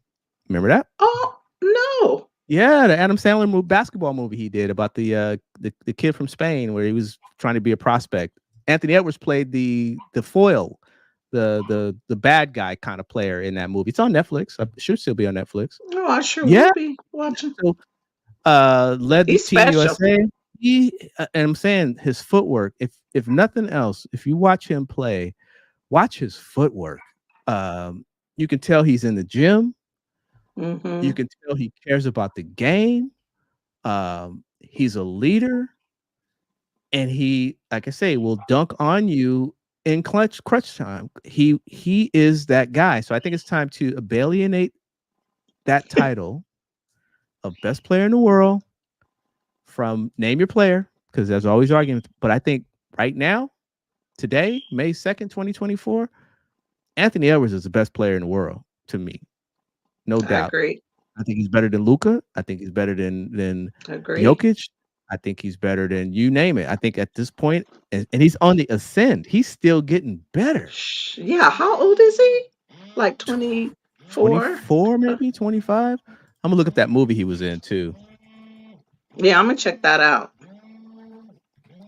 Remember that? Oh, no. Yeah, the Adam Sandler basketball movie he did about the kid from Spain where he was trying to be a prospect. Anthony Edwards played the foil, the bad guy kind of player in that movie. It's on Netflix. It should still be on Netflix. Oh, I sure Yeah. will be watching. So led the He's team special. USA. And I'm saying his footwork. If nothing else, if you watch him play, watch his footwork. You can tell he's in the gym. You Mm-hmm. can tell he cares about the game. He's a leader, and he, like I say, will dunk on you in crunch time. He is that guy. So I think it's time to alienate that title of best player in the world from name your player, because there's always arguments. But I think right now, today, May 2nd, 2024, Anthony Edwards is the best player in the world to me, no I doubt. agree. I think he's better than Luka. I think he's better than Agree. Jokic. I think he's better than you name it. I think at this point, and he's on the ascend. He's still getting better. Yeah, how old is he? Like 24? 24, maybe 25. I'm gonna look up that movie he was in too. Yeah, I'm gonna check that out.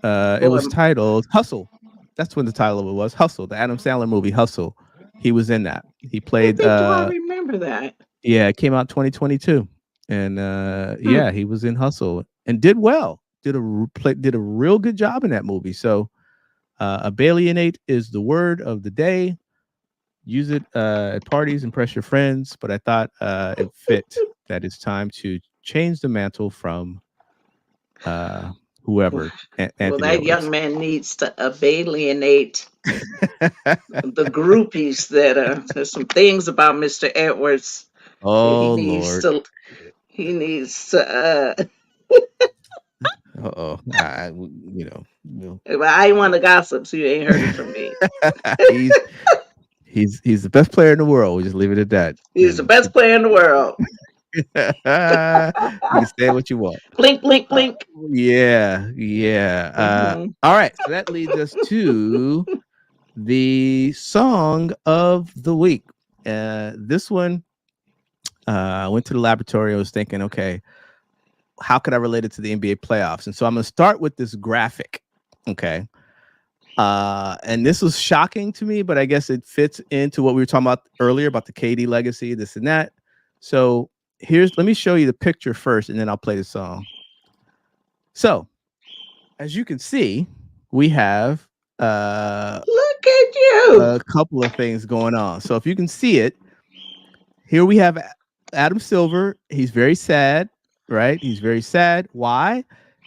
It Boy, was titled Hustle. That's when the title of it was Hustle, the Adam Sandler movie Hustle. He was in that. He I don't played think do I remember that. yeah, it came out 2022. And Hmm. yeah, he was in Hustle and did well. Did a real good job in that movie. So abalienate is the word of the day. Use it at parties, impress your friends. But I thought it fit that it's time to change the mantle from whoever, Well, Anthony that young Edwards. man needs to alienate the groupies that there's some things about Mr. Edwards that Oh Lord. he needs to Uh-oh. You know, well, I ain't want to gossip, so you ain't heard it from me. he's he's the best player in the world. We'll just leave it at that. He's the And best player in the world. you can say what you want. Blink, blink, Uh, blink. yeah, yeah. Hmm. All right, so that leads us to the song of the week. This one, I went to the laboratory. I was thinking, okay, how could I relate it to the NBA playoffs? And so I'm going to start with this graphic. Okay. And this was shocking to me, but I guess it fits into what we were talking about earlier about the KD legacy, this and that. So let me show you the picture first, and then I'll play the song. So as you can see, we have Look at you. a couple of things going on. So if you can see it, here we have Adam Silver. He's very sad, right? He's very sad. Why?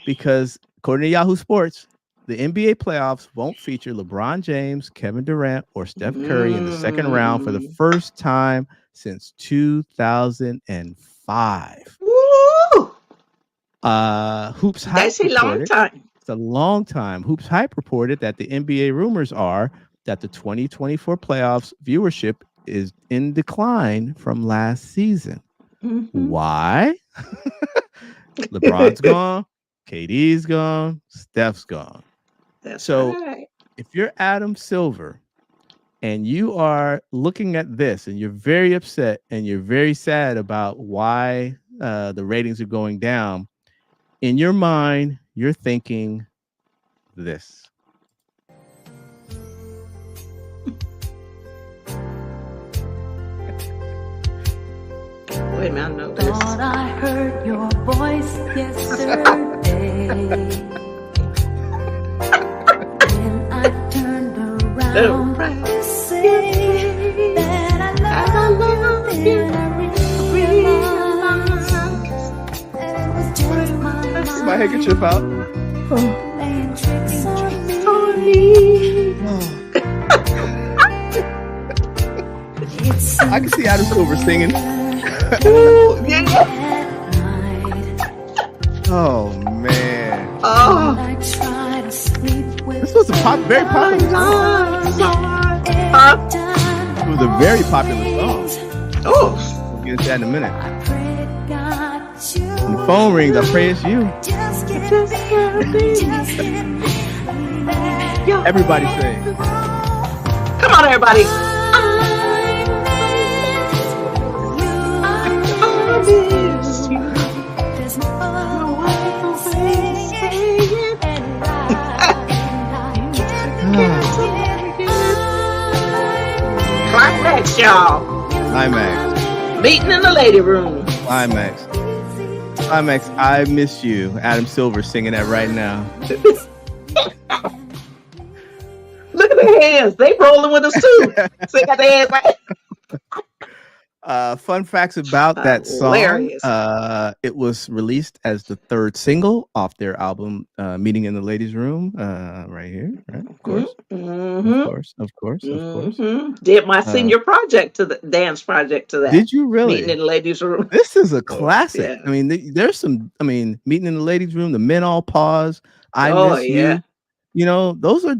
Because according to Yahoo Sports, the NBA playoffs won't feature LeBron James, Kevin Durant, or Steph Curry in the second round for the first time since 2005. Woo! Hoops Hype That's a long time. It's a long time. Hoops Hype reported that the NBA rumors are that the 2024 playoffs viewership is in decline from last season. Mm-hmm. Why? LeBron's gone, KD's gone, Steph's gone. That's so right. If you're Adam Silver and you are looking at this and you're very upset and you're very sad about why the ratings are going down, in your mind, you're thinking this. Wait a minute, I know this. Thought I heard your voice yesterday. When I turned around to say that I love you, then I realized that it was just my mind My handkerchief out. playing tricks on me. I can see Adam Silver singing. Oh man! Oh, this was a very popular song. It was a very popular song. Oh, we'll get into that in a minute. When the phone rings, I pray it's you. Everybody sing. Come on, everybody. Climax, y'all. Climax. Meeting in the lady room. Climax. I miss you. Adam Silver singing that right now. Look at their hands. They rolling with us too. So they got their hands like. Fun facts about that song. Hilarious. It was released as the third single off their album, Meeting in the Ladies' Room, right here. Right? Of course. Mm-hmm. Of course. Did my senior project to the dance project to that. Did you really? Meeting in the Ladies' Room. This is a classic. Yeah. I mean, there's some, Meeting in the Ladies' Room, The Men All Pause, I Miss You. You know, those are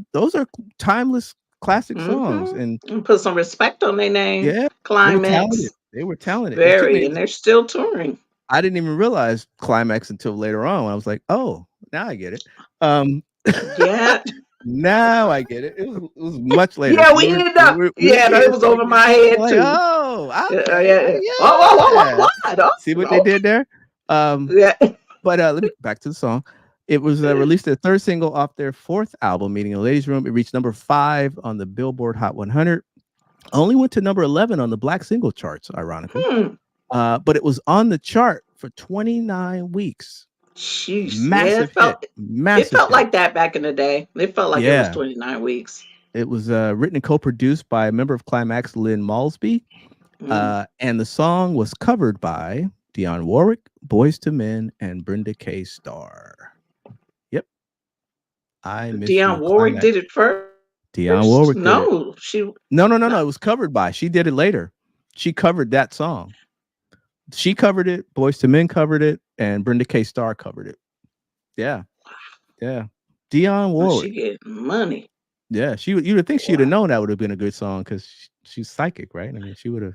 timeless classic songs, and put some respect on their name. Yeah, Climax. They were talented. Very, and they're still touring. I didn't even realize Climax until later on. When I was like, oh, now I get it. Yeah. Now I get it. It was much later. Yeah, we ended up. It was over my head too. Oh, yeah. Oh, see what they did there? Yeah. But let me back to the song. It was released their third single off their fourth album, Meeting in the Ladies' Room. It reached number 5 on the Billboard Hot 100. Only went to number 11 on the Black single charts, ironically. But it was on the chart for 29 weeks. Jeez. Massive hit. It felt like that back in the day. It felt like it was 29 weeks. It was written and co-produced by a member of Climax, Lynn Malsby. And the song was covered by Dionne Warwick, Boyz II Men, and Brenda K. Starr. Yep. Dionne Warwick did it first? Dionne Warwick did No, it. she... No. It was covered by. She did it later. She covered that song. She covered it. Boyz II Men covered it. And Brenda K. Starr covered it. Yeah. Dionne Warwick. She getting money. Yeah, you would think she'd have known that would have been a good song because she's psychic, right? I mean, she would have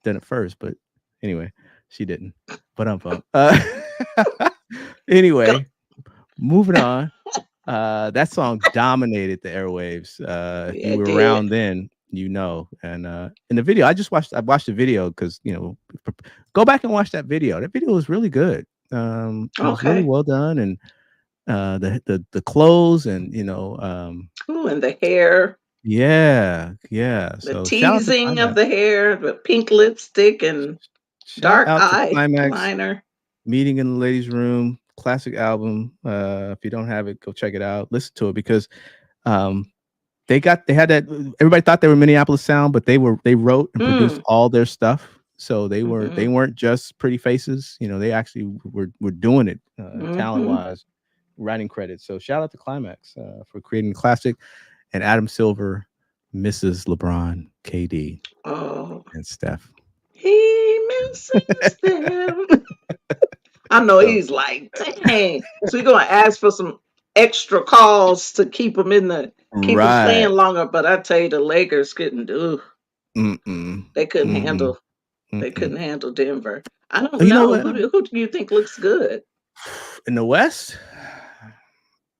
done it first, but anyway, she didn't. But I'm fun. Anyway, moving on. That song dominated the airwaves. If you were around then, you know. And in the video, I watched the video because go back and watch that video. That video was really good. It was really Okay. well done, and the clothes, and Ooh, and the hair, yeah. the So shout out to teasing of Climax. the hair, the pink lipstick and Shout dark out to eye Climax. liner. Meeting in the Ladies' Room, classic album. If you don't have it, go check it out. Listen to it, because um, they had that. Everybody thought they were Minneapolis sound, but they wrote and produced Mm, all their stuff. So they mm-hmm, weren't just pretty faces. They actually were doing it, talent mm-hmm. wise, writing credits. So shout out to Climax for creating the classic, and Adam Silver, Mrs. LeBron, KD, Oh, and Steph. he misses them. I know So he's like, dang. So we're gonna ask for some extra calls to keep him right. playing longer. But I tell you, the Lakers couldn't do. Mm-mm. They couldn't Mm-mm. handle. They Mm-mm. couldn't handle Denver. I don't You know know what? who do you think looks good? In the West,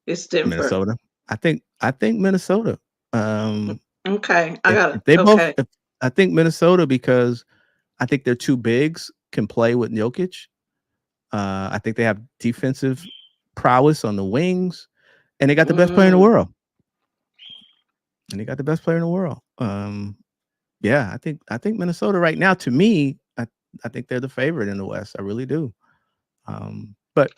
It's Denver. Minnesota. I think Minnesota. Um, Okay, I if, got it. if they both, Okay. if, I think Minnesota, because I think their two bigs can play with Jokic. I think they have defensive prowess on the wings, and they got the best player in the Mm, world. Yeah, I think Minnesota right now, to me, I think they're the favorite in the West. I really do. But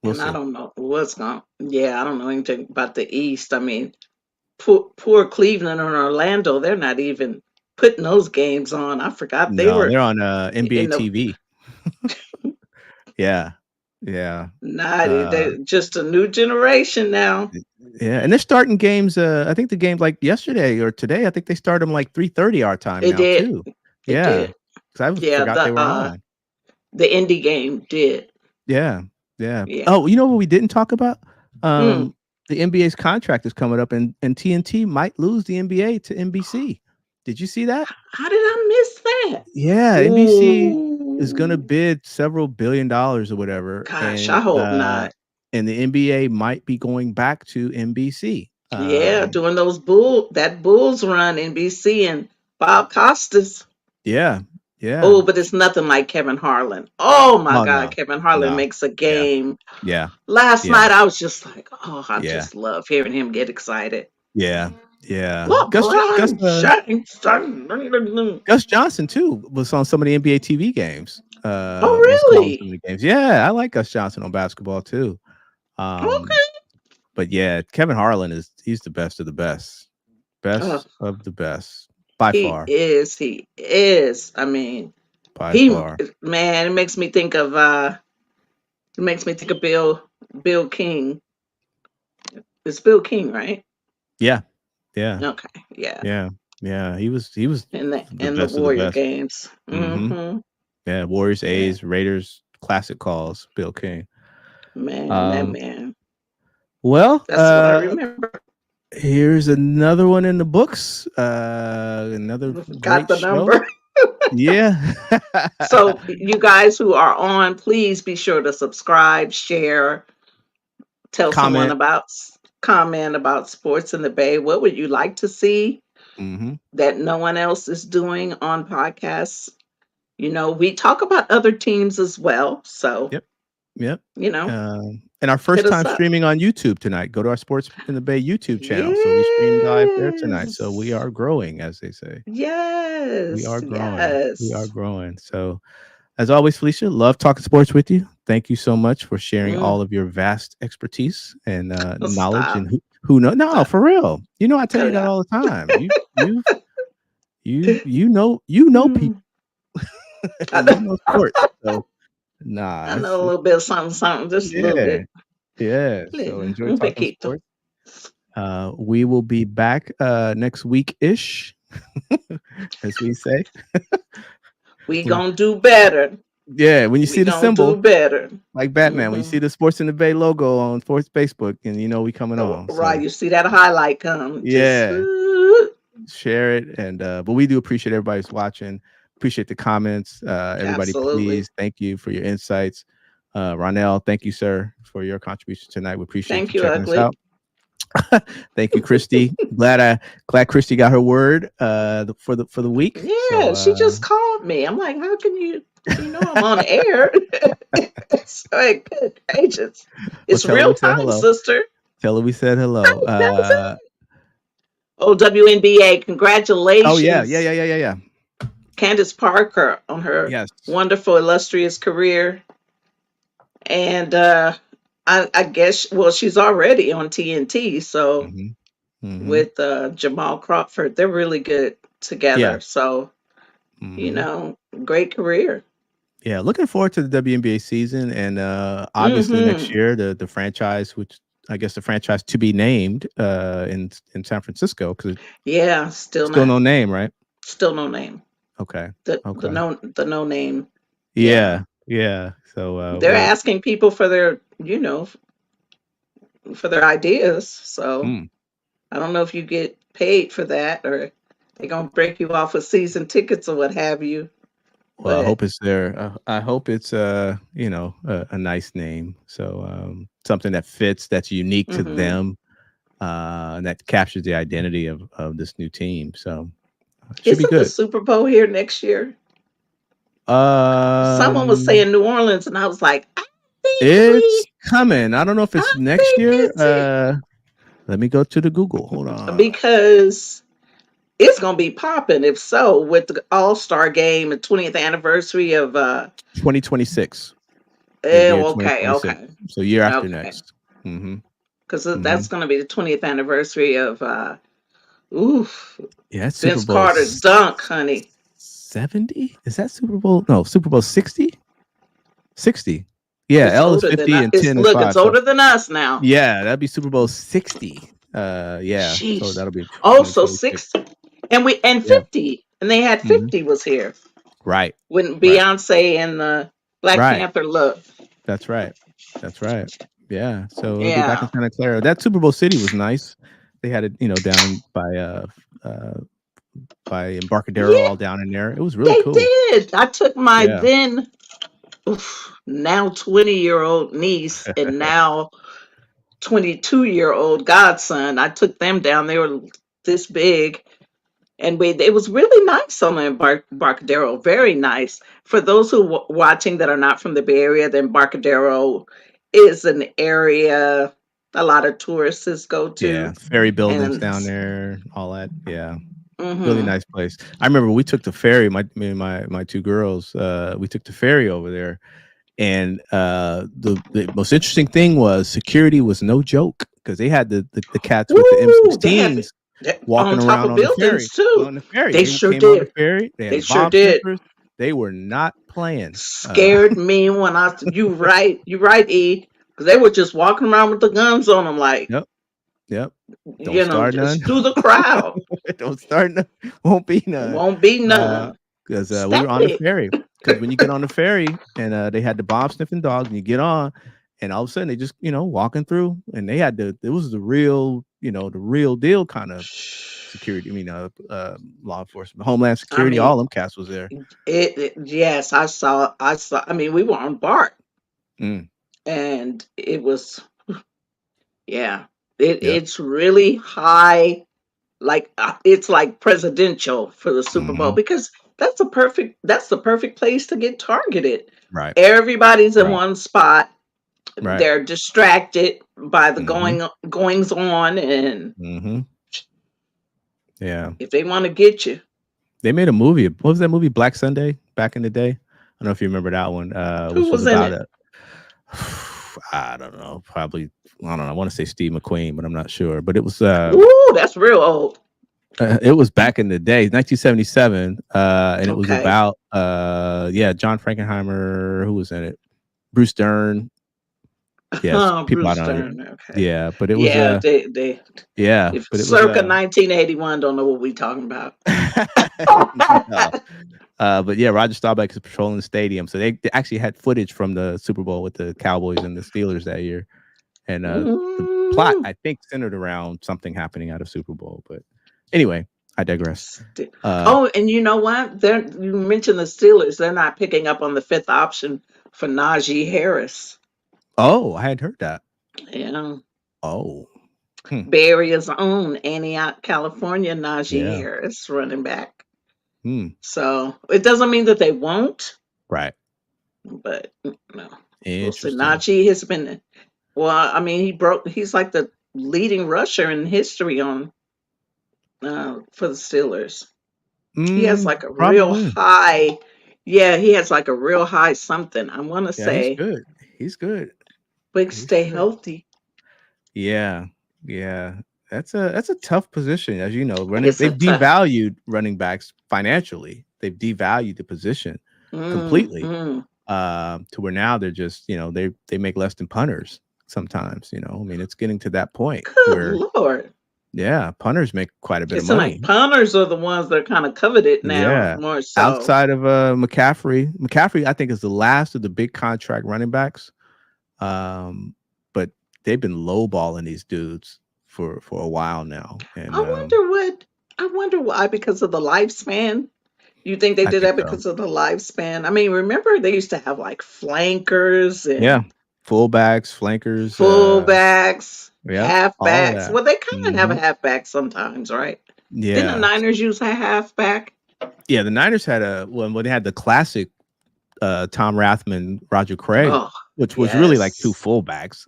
we'll and I see. don't know what's going. Yeah, I don't know anything about the East. I mean, poor Cleveland and Orlando. They're not even putting those games on. I forgot they No, were they're on NBA in the TV. Yeah, yeah. not. Uh, They just a new generation now. Yeah, and they're starting games. I think the game like yesterday or today. I think they start them like 3:30 our time It now did. too. It Yeah, did. because I Yeah, forgot they were on. the indie game did. Yeah, yeah. Yeah. Oh, you know what we didn't talk about? Hmm. The NBA's contract is coming up, and TNT might lose the NBA to NBC. Did you see that? How did I miss that? Yeah, NBC is going to Ooh. bid several $billion or whatever, Gosh, I and hope not. the NBA might be going back to NBC. Yeah, doing those Bulls run, NBC and Bob Costas. Yeah, yeah. Oh, but it's nothing like Kevin Harlan. Oh my Oh, God, no. Kevin Harlan No. makes a Yeah. game. Yeah. Last Yeah. night I was just like, oh, I Yeah. just love hearing him get excited. Yeah. Yeah. LeBron James. Gus Johnson too was on some of the NBA TV games. Oh, Was calling really? some of the games. Yeah, I like Gus Johnson on basketball too. Um, Okay. but yeah, Kevin Harlan he's the best of the best. Oh, Best of the best. By he far. is. He is. I mean, By he far. man, it makes me think of Bill King. It's Bill King, right? Yeah. Yeah. Okay, yeah. Yeah. Yeah. He was the In the best of the Warrior best. games. Mm-hmm. Mm-hmm. Yeah. Warriors, Yeah. A's, Raiders, classic calls, Bill King. Man, that Um, man. well, That's what I remember. here's another one in the books. Another Got great the show. number. Yeah. So you guys who are on, please be sure to subscribe, share, tell someone Comment. comment about sports in the Bay. What would you like to see Mm-hmm. that no one else is doing on podcasts? We talk about other teams as well. So, Yep. Yep. you know, And our hit first us time up. streaming on YouTube tonight. Go to our Sports in the Bay YouTube channel. So we streamed live there tonight. So we Yes. are growing, as they say. We Yes. are growing. We are Yes. growing. So, as always, Felicia, love talking sports with you. Thank you so much for sharing Mm. all of your vast expertise and Oh, knowledge. stop. And who know? No, Stop. for real. I tell Cut you it that out. all the time. You know people, Mm. I and you know, know sports. So nah, I know a it's little bit of something, something, just a little yeah, bit. yeah. So Little, enjoy un talking poquito. sports. We will be back next week ish, as we say. We We gonna do better. Yeah, when you We see the gonna do symbol better. like Batman, when you Hmm. see the Sports in the Bay logo on Sports Facebook, and we coming on. Right, So you see that highlight come, just yeah, share it, and but we do appreciate everybody's watching. Appreciate the comments. Everybody, absolutely. please, thank you for your insights. Ronell, thank you, sir, for your contribution tonight. We appreciate Thank you you, checking us Ugly. out. Thank you, Christy. Glad Christy got her word for the week. Yeah, So she just called me. I'm like, how can you? You know I'm on air. It's like, good gracious. Well, It's tell her real we said time, hello. sister. Tell her we said hello. That's it. Oh, WNBA, Oh yeah, yeah, congratulations, yeah, yeah, yeah, yeah. Candace Parker, on her Yes. wonderful, illustrious career. And I guess, well, she's already on TNT. So Hmm. Hmm. with Jamal Crawford, they're really good Yeah. together. So, you Hmm. know, great career. Yeah. Looking forward to the WNBA season, and obviously next Hmm. year the franchise, which I guess the franchise to be named in San Francisco, because Yeah, still no name, right? still no name. Okay. The Okay. no name. Yeah. Yeah. Yeah. So They're asking people for their, for their ideas. So mm, I don't know if you get paid for that or they're gonna break you off with season tickets or what have you. well, I But hope it's there. I hope it's a nice name. So something that fits, that's unique to hmm them, and that captures the identity of this new team. So it should be isn't the good. Super Bowl here next year? Someone was Um, saying New Orleans, and I was like, it's coming. I don't know if I it's next think year. it's it Let me go to the Google. Hold on. because it's gonna be popping. If so, with the All Star Game and 20th anniversary of 2026. It'll be in okay, 2026. okay, So year after okay, next. Mm-hmm. because Mm-hmm. that's gonna be the 20th anniversary of oof, Yeah, that's Super Vince Bowl Carter's dunk, honey. 70. Is that Super Bowl? No, Super Bowl 60. 60. Yeah, It's L is older than 50 and it's 10 is look. It's 5. So older than us now. yeah, that'd be Super Bowl 60. Yeah. So Sheesh. that'll be Also 2026. 60 and Yeah. 50, and they had Hmm. 50 was here Right. when Right. Beyonce and the Black Right. Panther look. That's right. That's right. Yeah. So it'll be back in Yeah. Santa Clara. That Super Bowl City was nice. They had it, down by Embarcadero, Yeah, all down in there. It was really they cool. did. I took my Yeah. then now 20-year-old niece and now 22-year-old godson. I took them down. They were this big. And it was really nice on the Embarcadero, very nice. For those who watching that are not from the Bay Area, the Embarcadero is an area a lot of tourists go Yeah. to. Ferry buildings And down there, all that. Yeah. Really hmm nice place. I remember we took the ferry. Me and my two girls. We took the ferry over there, and the most interesting thing was security was no joke, because they had the cats with the woo, they have M16s it walking on top around of on the buildings ferry. too. On the ferry, They they sure came on the did. ferry. They They had sure bob did. sniffers. They were not playing. Scared me when you right, E, because they were just walking around with the guns on them, like, Yep, yep. Don't start none. just through the crowd. Don't start none. Won't be none. Won't be Uh, none. because we were on the Static. ferry. Because when you get on the ferry and they had the bomb sniffing dogs, and you get on, and all of a sudden they just walking through, and they had it was the real the real deal kind of security. I mean, law enforcement, Homeland I Security, mean, all them cats was there. yes, I saw. I mean, we were on BART, Mm, and it was, yeah, yep. it's really high, like it's like presidential for the Super Bowl Hmm. because that's the perfect place to get targeted. Right. Everybody's in Right. one spot. Right. They're distracted by the Hmm. goings on, and Hmm. Yeah. if they want to get you, They made a movie. What was that movie? Black Sunday, back in the day. I don't know if you remember that one. who Which was was in about it? a I don't know, probably I don't know. I want to say Steve McQueen, but I'm not sure. But Ooh, that's real old. it was back in the day, 1977, and it was Okay. about John Frankenheimer, who was in it, Bruce Dern. Yes, people Bruce I don't Stern. Okay. yeah, but it was Yeah, they yeah, if but it was circa 1981 don't know what we talking about. no. But yeah, Roger Staubach is patrolling the stadium, so they actually had footage from the Super Bowl with the Cowboys and the Steelers that year, and the plot Mm. I think centered around something happening at a Super Bowl. But anyway, I digress. Oh, and you know what? You mentioned the Steelers. They're not picking up on the fifth option for Najee Harris. Oh, I had heard that. Yeah. Oh, hmm. Bay Area's own Antioch, California, Najee Yeah. Harris running back. Hmm. So it doesn't mean that they won't. Right. But no, well, Interesting. Najee has been. Well, I mean, he's like the leading rusher in history on for the Steelers. He has like a real Probably. high. Yeah, he has like a real high something. I want to Yeah, he's say, good. He's good. but He's stay good. healthy. Yeah. Yeah. That's a tough position, as you know. It's a They've tough. devalued running backs financially. They've devalued the position completely. Mm. To where now they're just, they make less than punters sometimes, I mean, it's getting to that point Good where, Lord. yeah, punters make quite a bit of It's like money. punters are the ones that are kind of coveted now, Yeah. more so. Outside of McCaffrey, I think is the last of the big contract running backs. But they've been lowballing these dudes for a while now. And I wonder what. I wonder why, because of the lifspan. You think they I did think that so. because of the lifespan? I mean, remember they used to have like flankers Yeah. and Fullbacks, flankers, fullbacks, yep, all of halfbacks. that. Well, they kind of have a Hmm. halfback sometimes, right? Didn't the Yeah. Niners use a halfback? Yeah, the Niners had when they had the classic Tom Rathman, Roger Craig, Oh, which was really like two yes. fullbacks,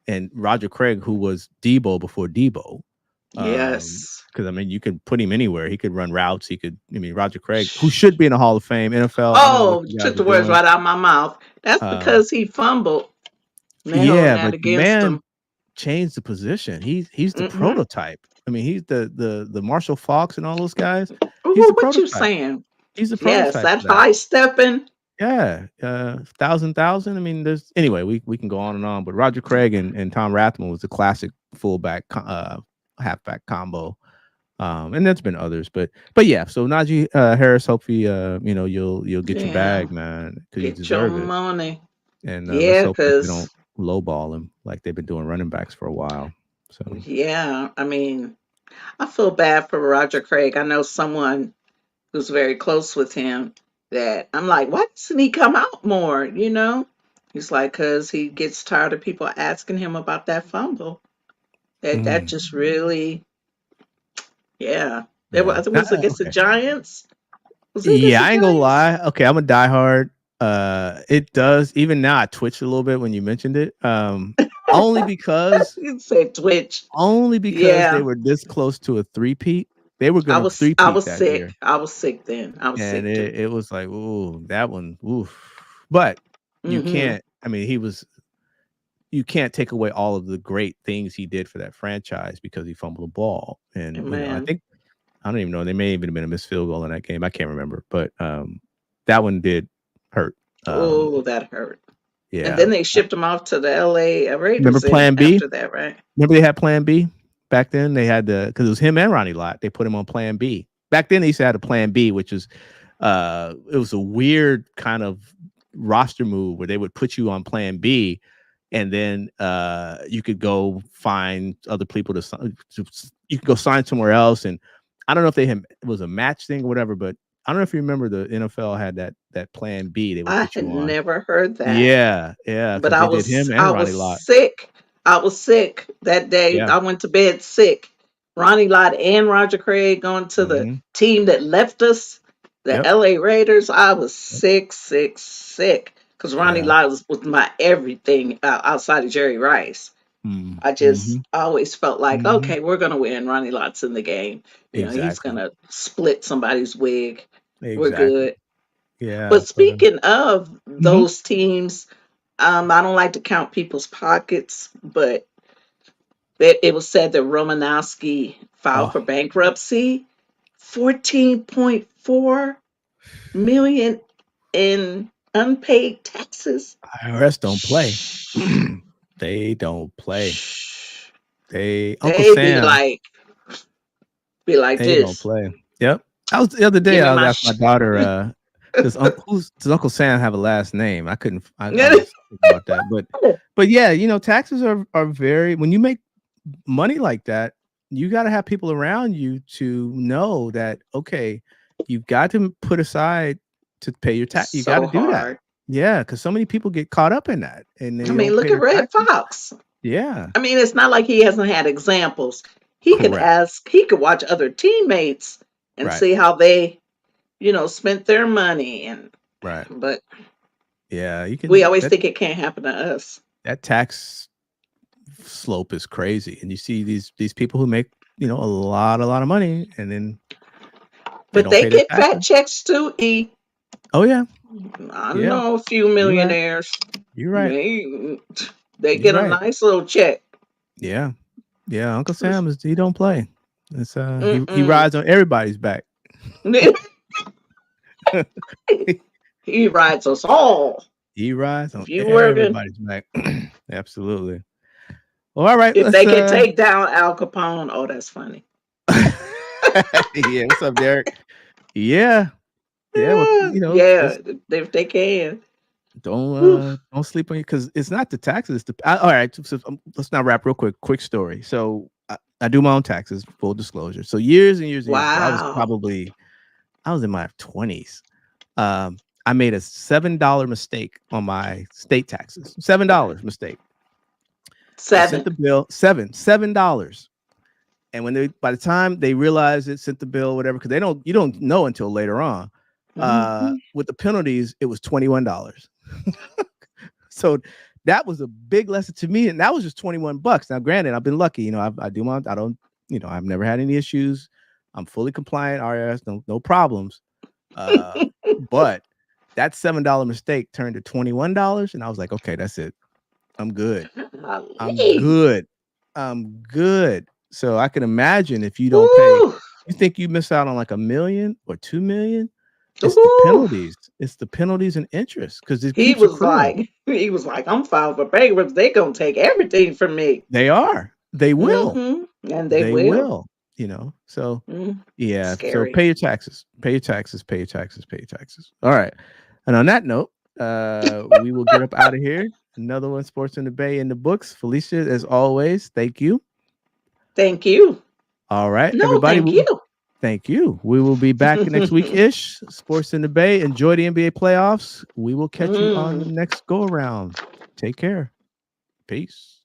and Roger Craig, who was Debo before Debo. Yes. Because I mean, you could put him anywhere. He could run routes. I mean, Roger Craig, who should be in the Hall of Fame, NFL. I don't know what Oh, you you guys took are the words doing. right out of my mouth. That's Um, because he fumbled. And they holding yeah, that but the against man him. changed the position. He's the Mm-hmm. prototype. I mean, he's the Marshall Falks and all those guys. He's Oh, the what you prototype. saying? He's the Yes, prototype that for that. high stepping. Yeah, thousand. I mean, there's anyway. We can go on and on, but Roger Craig and Tom Rathman was the classic fullback halfback combo. And there's been others, but yeah. So Najee Harris, hopefully, you'll get your Yeah, bag, man, because you get your deserve it. money. And let's Yeah, hope that they don't because lowball him like they've been doing running backs for a while. So yeah, I mean, I feel bad for Roger Craig. I know someone who's very close with him that I'm like, why doesn't he come out more? He's like, because he gets tired of people asking him about that fumble. That mm, just really, yeah. yeah, It was against the okay. Giants. Was it against Yeah, the I ain't gonna Giants? lie. Okay, I'm a diehard. It does even now. I twitched a little bit when you mentioned it. Only because You said Twitch. only because they Yeah, were this close to a three-peat. They were I gonna was I three-peat was that year. sick. I was sick then. I was And sick too. it was like, ooh, that one, oof. But you Hmm. can't, I mean, you can't take away all of the great things he did for that franchise because he fumbled the ball. And, I Man. think, I don't even know, they may even have been a missed field goal in that game. I can't remember. But that one did hurt. Oh, that hurt. And Yeah. then they shipped him off to the LA Remember Raiders in Plan B? after that, right? Remember they had Plan B back then? They had because it was him and Ronnie Lott. They put him on Plan B. Back then they used to have a Plan B, which is it was a weird kind of roster move where they would put you on Plan B, and then you could go find other people you could go sign somewhere else. And I don't know if it was a match thing or whatever, but I don't know if you remember the NFL had that Plan B they would I put had you on. never heard that. Yeah, But because they did him and I Ronnie was Lott. sick. I was sick that day. Yeah. I went to bed sick. Ronnie Lott and Roger Craig going to the Hmm. team that left us, the Yep. LA Raiders. I was sick, sick, sick. Because Ronnie Yeah. Lott was my everything outside of Jerry Rice. I just Mm-hmm. always felt like, Mm-hmm. okay, we're gonna win. Ronnie Lott's in the game. He's Exactly. gonna split somebody's wig. We're Exactly. good. Yeah. But But speaking of mhm. those teams, I don't like to count people's pockets, but it was said that Romanowski filed Oh, for bankruptcy, 14.4 million in unpaid taxes. IRS don't play. Shh, They don't play. shh. They Uncle They be Sam, like, be like they don't this. play. Yep. I was the other day. Give me I was my asking my daughter, does Uncle Sam have a last name? I couldn't. I was thinking about that, but yeah, taxes are very when you make money like that, you got to have people around you to know that okay, you've got to put aside to pay your tax. You got so to do that. hard. Yeah, because so many people get caught up in that and I they mean, don't pay look at their Red taxes. Fox. Yeah, I mean, it's not like he hasn't had examples. correct. He could watch other teammates and Right. see how they, spent their money. And Right. But Yeah, you we can always think it can't happen to us. that tax slope is crazy, and you see these people who make a lot of money, and then they But don't they pay their get fat taxes. checks too, E. Oh yeah, I yeah, know a few you're right. millionaires. You're right. They You're get a right. nice little check. Yeah, yeah. Uncle Sam he don't play. It's he Mm-mm. rides on everybody's back. He rides us all. He rides on If you working, everybody's back. Absolutely. Well, all right. if Let's they can take down Al Capone, oh, that's funny. yeah. What's up, Derek? Yeah, yeah. Well, Yeah, just if they can. Whew. don't sleep on you because it's not the taxes. It's all right. So, let's not wrap real quick. Quick story. So I do my own taxes. Full disclosure. So years and years and years ago, Wow. I was in my 20s. I made a $7 mistake on my state taxes. $7 mistake. They sent the Seven. bill $7. And by the time they realized it, sent the bill, whatever, because you don't know until later on. Mhm. With the penalties, it was $21. So that was a big lesson to me, and that was just $21. Now, granted, I've been lucky. I've never had any issues. I'm fully compliant, RS, no problems. But that $7 mistake turned to $21, and I was like, okay, that's it. I'm good. I'm Golly. good. I'm good. So I can imagine if you don't pay, Woo. you think you miss out on like $1 million or $2 million. It's the Woo. penalties. It's the penalties and interest because it He keeps was accruing. like, I'm filing for bankruptcy. They gonna take everything from me. They are. They will. And they They will. will. So Mm, yeah. So scary. pay your taxes. Pay your taxes. Pay your taxes. Pay your taxes. All right. And on that note, we will get up out of here. Another one, Sports in the Bay in the books. Felicia, as always, thank you. Thank you. All right, No, everybody. thank you. Thank you. We will be back next week ish. Sports in the Bay. Enjoy the NBA playoffs. We will catch you on the next go around. Take care. Peace.